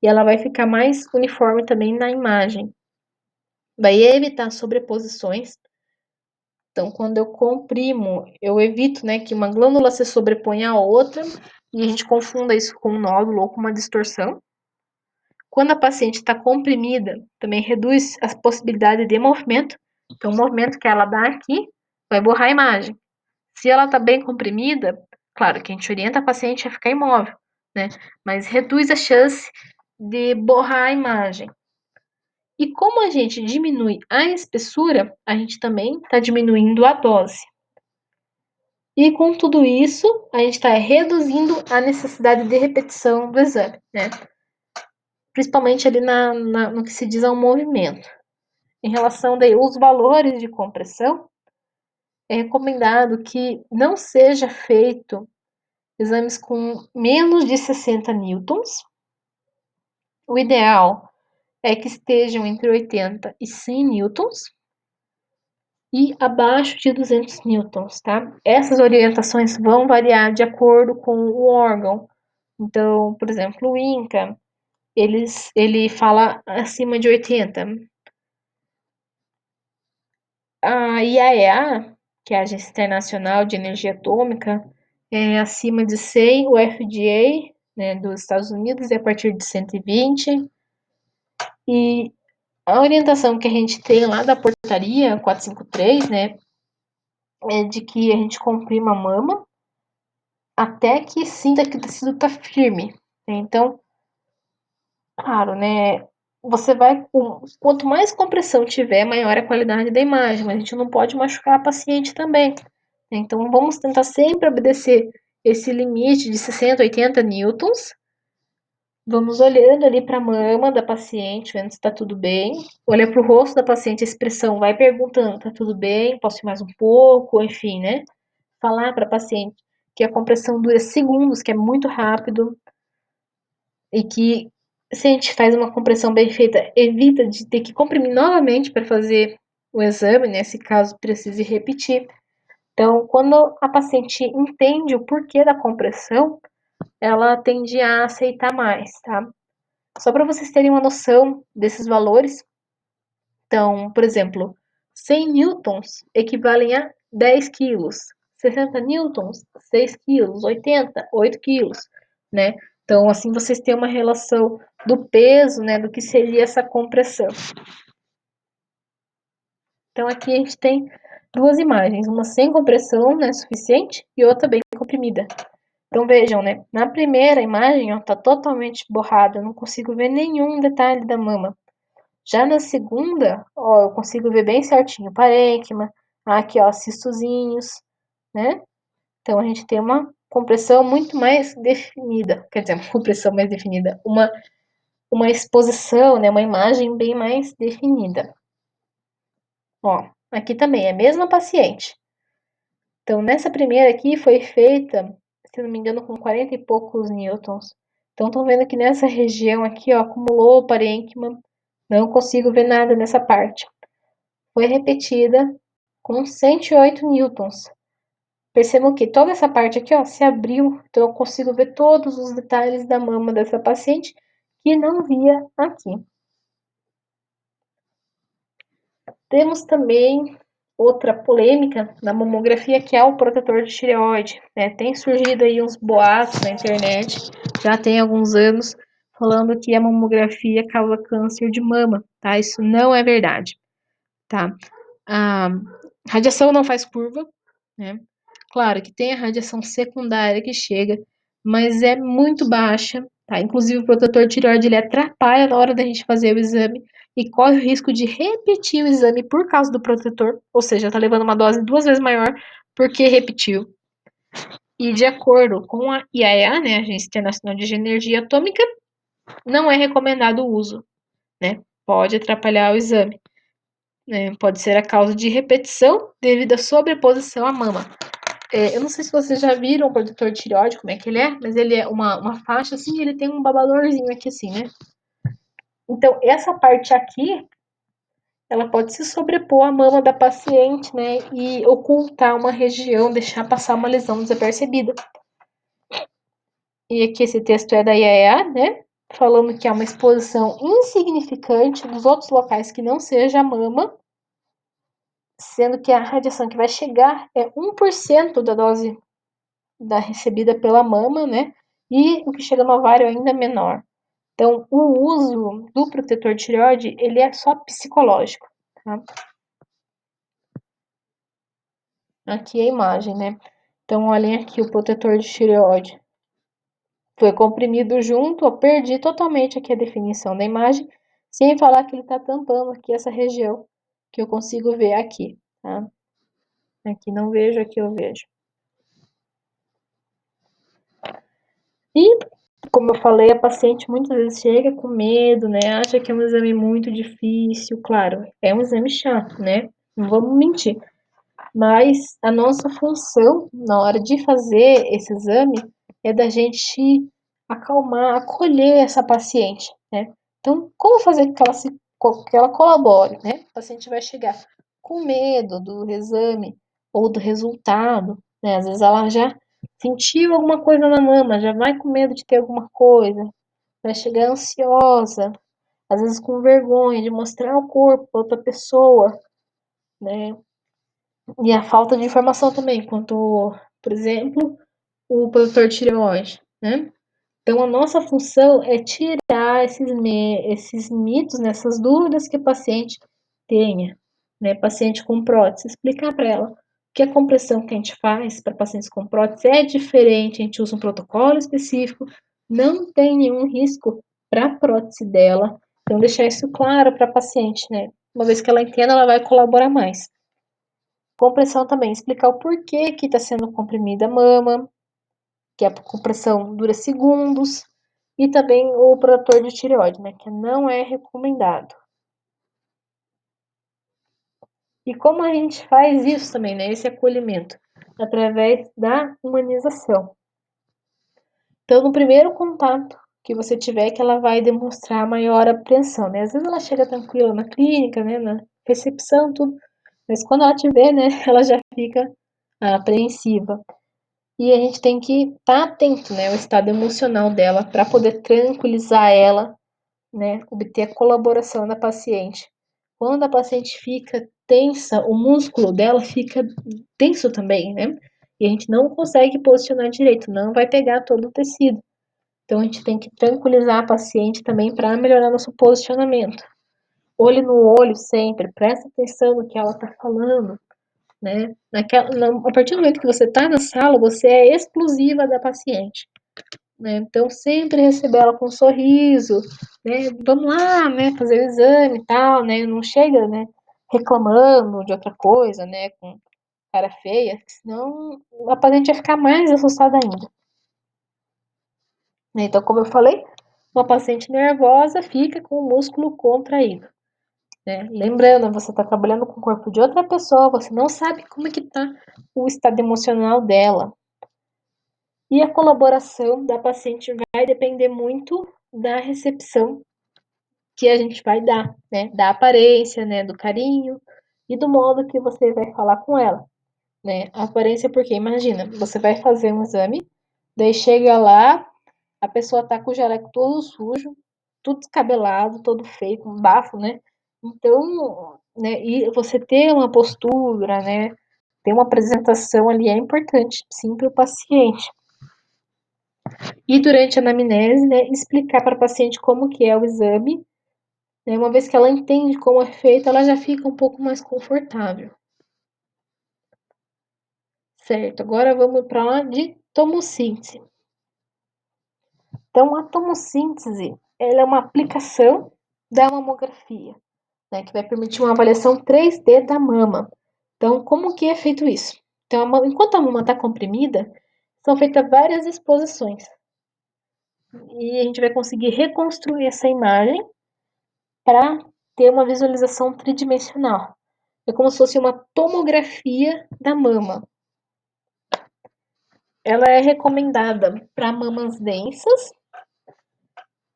e ela vai ficar mais uniforme também na imagem. Vai evitar sobreposições. Então, quando eu comprimo, eu evito, né, que uma glândula se sobreponha à outra e a gente confunda isso com um nódulo ou com uma distorção. Quando a paciente está comprimida, também reduz a possibilidade de movimento. Então, o movimento que ela dá aqui vai borrar a imagem. Se ela está bem comprimida, claro que a gente orienta a paciente a ficar imóvel, né? Mas reduz a chance de borrar a imagem. E como a gente diminui a espessura, a gente também está diminuindo a dose. E com tudo isso, a gente está reduzindo a necessidade de repetição do exame, né? Principalmente ali no que se diz ao movimento. Em relação daí aos valores de compressão, é recomendado que não seja feito exames com menos de 60 newtons. O ideal é que estejam entre 80 e 100 newtons e abaixo de 200 newtons, tá? Essas orientações vão variar de acordo com o órgão. Então, por exemplo, o INCA, ele fala acima de 80. A IAEA, que é a Agência Internacional de Energia Atômica, é acima de 100, o FDA, né, dos Estados Unidos, é a partir de 120. E a orientação que a gente tem lá da portaria 453, né, é de que a gente comprima a mama até que sinta que o tecido está firme. Então, claro, né, você vai, quanto mais compressão tiver, maior é a qualidade da imagem, mas a gente não pode machucar a paciente também. Então, vamos tentar sempre obedecer esse limite de 60, 80 newtons. Vamos olhando ali para a mama da paciente, vendo se está tudo bem. Olha para o rosto da paciente, a expressão, vai perguntando, está tudo bem? Posso ir mais um pouco? Enfim, né? Falar para a paciente que a compressão dura segundos, que é muito rápido, e que se a gente faz uma compressão bem feita, evita de ter que comprimir novamente para fazer o exame, nesse caso precise repetir. Então, quando a paciente entende o porquê da compressão, ela tende a aceitar mais, tá? Só para vocês terem uma noção desses valores, então, por exemplo, 100 newtons equivalem a 10 quilos, 60 newtons, 6 quilos, 80, 8 quilos, né? Então, assim, vocês têm uma relação do peso, né, do que seria essa compressão. Então, aqui a gente tem duas imagens, uma sem compressão, né, suficiente, e outra bem comprimida. Então, vejam, né, na primeira imagem, ó, tá totalmente borrada, eu não consigo ver nenhum detalhe da mama. Já na segunda, ó, eu consigo ver bem certinho o parênquima, aqui, ó, cistozinhos, né? Então, a gente tem uma compressão muito mais definida, quer dizer, uma compressão mais definida, uma exposição, né, uma imagem bem mais definida. Ó, aqui também é a mesma paciente. Então, nessa primeira aqui foi feita, se não me engano, com 40 e poucos newtons. Então, estão vendo que nessa região aqui, ó, acumulou o parênquima, não consigo ver nada nessa parte. Foi repetida com 108 newtons. Percebam que toda essa parte aqui, ó, se abriu, então eu consigo ver todos os detalhes da mama dessa paciente que não via aqui. Temos também outra polêmica na mamografia, que é o protetor de tireoide, né? Tem surgido aí uns boatos na internet, já tem alguns anos, falando que a mamografia causa câncer de mama, tá? Isso não é verdade, tá? A radiação não faz curva, né? Claro que tem a radiação secundária que chega, mas é muito baixa, tá? Inclusive o protetor tireoide ele atrapalha na hora da gente fazer o exame e corre o risco de repetir o exame por causa do protetor, ou seja, tá levando uma dose 2 vezes maior porque repetiu. E de acordo com a IAEA, né, Agência Internacional de Energia Atômica, não é recomendado o uso, né? Pode atrapalhar o exame. Né? Pode ser a causa de repetição devido à sobreposição à mama. Eu não sei se vocês já viram o protetor de tireoide, como é que ele é, mas ele é uma faixa assim, ele tem um babadorzinho aqui assim, né? Então, essa parte aqui, ela pode se sobrepor à mama da paciente, né? E ocultar uma região, deixar passar uma lesão desapercebida. E aqui esse texto é da IAEA, né? Falando que há uma exposição insignificante nos outros locais que não seja a mama, sendo que a radiação que vai chegar é 1% da dose da recebida pela mama, né? E o que chega no ovário é ainda menor. Então, o uso do protetor de tireoide, ele é só psicológico, tá? Aqui é a imagem, né? Então, olhem aqui o protetor de tireoide. Foi comprimido junto, eu perdi totalmente aqui a definição da imagem, sem falar que ele está tampando aqui essa região que eu consigo ver aqui, tá? Aqui não vejo, aqui eu vejo. E, como eu falei, a paciente muitas vezes chega com medo, né? Acha que é um exame muito difícil. Claro, é um exame chato, né? Não vamos mentir. Mas a nossa função na hora de fazer esse exame é da gente acalmar, acolher essa paciente, né? Então, como fazer que ela colabore, né? O paciente vai chegar com medo do exame ou do resultado, né? Às vezes ela já sentiu alguma coisa na mama, já vai com medo de ter alguma coisa. vai chegar ansiosa, às vezes com vergonha de mostrar o corpo para outra pessoa, né? E a falta de informação também, quanto, por exemplo, o produtor de tireoide, né? Então, a nossa função é tirar esses mitos, né, essas dúvidas que o paciente tenha, né? Paciente com prótese, explicar para ela que a compressão que a gente faz para pacientes com prótese é diferente, a gente usa um protocolo específico, não tem nenhum risco para a prótese dela. Então, deixar isso claro para a paciente, né? Uma vez que ela entenda, ela vai colaborar mais. Compressão também, explicar o porquê que está sendo comprimida a mama, que a compressão dura segundos, e também o protetor de tireoide, né, que não é recomendado. E como a gente faz isso também, né, esse acolhimento? Através da humanização. Então, no primeiro contato que você tiver, que ela vai demonstrar maior apreensão, né? Às vezes ela chega tranquila na clínica, né, na recepção, tudo, mas quando ela te vê, né, ela já fica apreensiva. E a gente tem que estar atento, né, ao estado emocional dela para poder tranquilizar ela, né, obter a colaboração da paciente. Quando a paciente fica tensa, o músculo dela fica tenso também, né? E a gente não consegue posicionar direito, não vai pegar todo o tecido. Então a gente tem que tranquilizar a paciente também para melhorar nosso posicionamento. Olho no olho sempre, presta atenção no que ela está falando, né? A partir do momento que você está na sala, você é exclusiva da paciente, né? Então sempre receber ela com um sorriso, né? Vamos lá, né? Fazer o exame e tal, né? Não chega, né? Reclamando de outra coisa, né? Com cara feia, senão a paciente vai ficar mais assustada ainda. Então, como eu falei, uma paciente nervosa fica com o músculo contraído. Né? Lembrando, você está trabalhando com o corpo de outra pessoa, você não sabe como é que está o estado emocional dela. E a colaboração da paciente vai depender muito da recepção que a gente vai dar, né? Da aparência, né? Do carinho e do modo que você vai falar com ela, né? A aparência, porque imagina, você vai fazer um exame, daí chega lá, a pessoa tá com o jaleco todo sujo, tudo descabelado, todo feio, com bafo, né? Então, né? E você ter uma postura, né? Ter uma apresentação ali é importante, sim, para o paciente. E durante a anamnese, né, explicar para a paciente como que é o exame, né, uma vez que ela entende como é feito, ela já fica um pouco mais confortável. Certo, agora vamos para lá de tomossíntese. Então, a tomossíntese, ela é uma aplicação da mamografia, né, que vai permitir uma avaliação 3D da mama. Então, como que é feito isso? Então, enquanto a mama está comprimida, são feitas várias exposições. E a gente vai conseguir reconstruir essa imagem para ter uma visualização tridimensional. É como se fosse uma tomografia da mama. Ela é recomendada para mamas densas,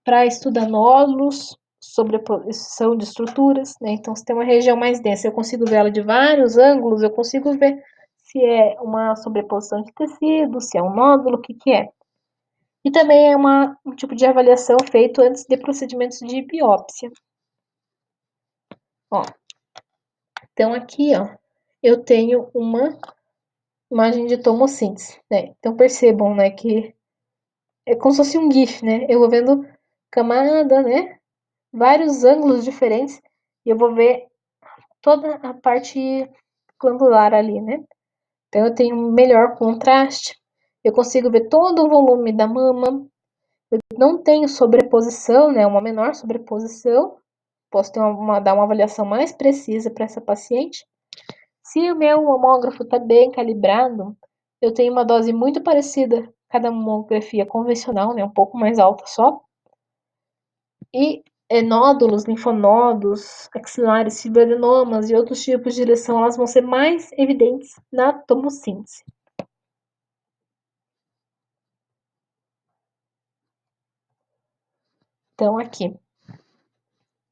para estudar nódulos, sobreposição de estruturas, né? Então, se tem uma região mais densa, eu consigo ver ela de vários ângulos, eu consigo ver se é uma sobreposição de tecido, se é um nódulo, o que que é. E também é um tipo de avaliação feito antes de procedimentos de biópsia. Ó, então aqui, ó, eu tenho uma imagem de tomossíntese, né? Então percebam, né, que é como se fosse um GIF, né? Eu vou vendo camada, né? Vários ângulos diferentes e eu vou ver toda a parte glandular ali, né? Então eu tenho um melhor contraste, eu consigo ver todo o volume da mama, eu não tenho sobreposição, né? Uma menor sobreposição, posso ter dar uma avaliação mais precisa para essa paciente. Se o meu mamógrafo está bem calibrado, eu tenho uma dose muito parecida cada mamografia convencional, né, um pouco mais alta só. E nódulos, linfonodos, axilares, fibroadenomas e outros tipos de lesão, elas vão ser mais evidentes na tomossíntese. Então, aqui,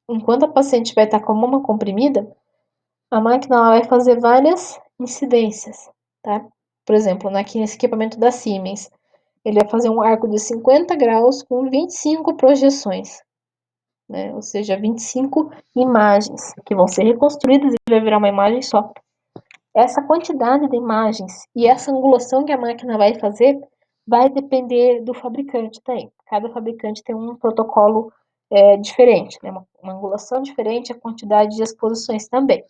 enquanto a paciente vai estar com a mama comprimida, a máquina ela vai fazer várias incidências, tá? Por exemplo, aqui nesse equipamento da Siemens, ele vai fazer um arco de 50 graus com 25 projeções, né? Ou seja, 25 imagens que vão ser reconstruídas e vai virar uma imagem só. Essa quantidade de imagens e essa angulação que a máquina vai fazer vai depender do fabricante também. Cada fabricante tem um protocolo diferente, né? Uma angulação diferente, a quantidade de exposições também.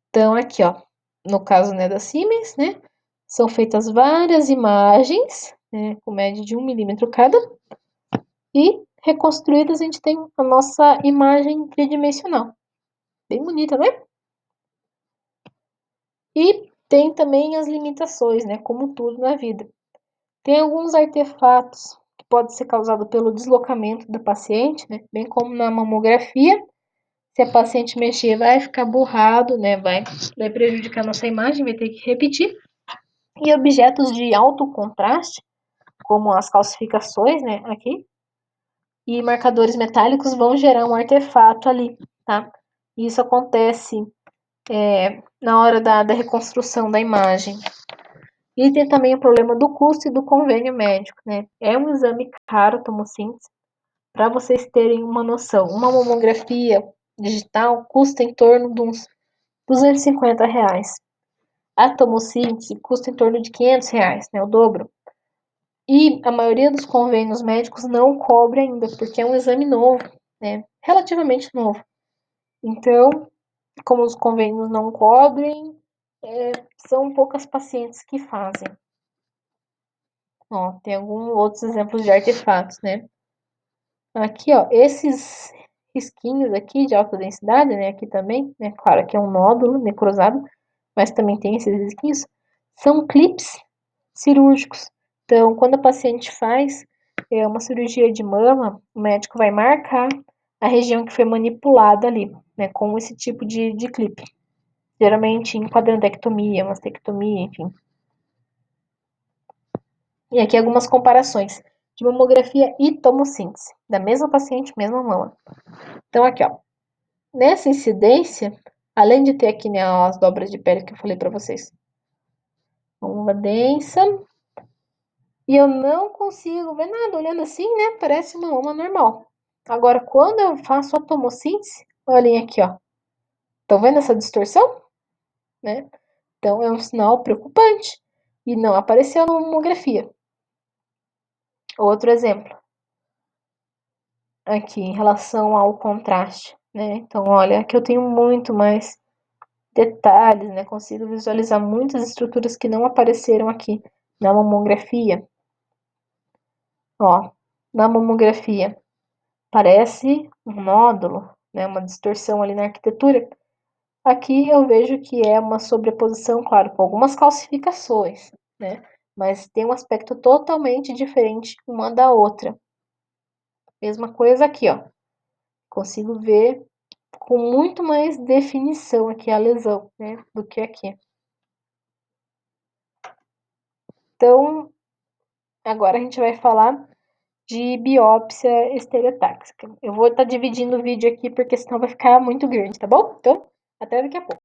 Então, aqui, ó, no caso, né, da Siemens, né, são feitas várias imagens, né, com média de 1 milímetro cada, e reconstruídas a gente tem a nossa imagem tridimensional. Bem bonita, né? E tem também as limitações, né, como tudo na vida. Tem alguns artefatos que podem ser causados pelo deslocamento da paciente, né, bem como na mamografia. Se a paciente mexer, vai ficar borrado, né, vai prejudicar a nossa imagem, vai ter que repetir. E objetos de alto contraste, como as calcificações, né, aqui, e marcadores metálicos vão gerar um artefato ali, tá? E isso acontece na hora da reconstrução da imagem. E tem também o problema do custo e do convênio médico, né? É um exame caro, tomossíntese, para vocês terem uma noção. Uma mamografia digital custa em torno de uns R$ 250. A tomossíntese custa em torno de R$ 500, né? O dobro. E a maioria dos convênios médicos não cobre ainda, porque é um exame novo, né? Relativamente novo. Então, como os convênios não cobrem, são poucas pacientes que fazem. Ó, tem alguns outros exemplos de artefatos, né? Aqui, ó, esses risquinhos aqui de alta densidade, né? Aqui também, né? Claro, aqui é um nódulo necrosado, mas também tem esses risquinhos. São clipes cirúrgicos. Então, quando a paciente faz uma cirurgia de mama, o médico vai marcar a região que foi manipulada ali, né? Com esse tipo de clipe. Geralmente em quadrantectomia, mastectomia, enfim. E aqui algumas comparações de mamografia e tomossíntese, da mesma paciente, mesma mama. Então, aqui, ó. Nessa incidência, além de ter aqui, né, as dobras de pele que eu falei para vocês, uma densa, e eu não consigo ver nada, olhando assim, né, parece uma mama normal. Agora, quando eu faço a tomossíntese, olhem aqui, ó. Estão vendo essa distorção? Né? Então, é um sinal preocupante. E não apareceu na mamografia. Outro exemplo. Aqui, em relação ao contraste, né? Então, olha, aqui eu tenho muito mais detalhes, né? Consigo visualizar muitas estruturas que não apareceram aqui na mamografia. Ó, na mamografia parece um nódulo, né? Uma distorção ali na arquitetura. Aqui eu vejo que é uma sobreposição, claro, com algumas calcificações, né? Mas tem um aspecto totalmente diferente uma da outra. Mesma coisa aqui, ó. Consigo ver com muito mais definição aqui a lesão, né, do que aqui. Então, agora a gente vai falar de biópsia estereotáxica. Eu vou estar dividindo o vídeo aqui porque senão vai ficar muito grande, tá bom? Então, até daqui a pouco.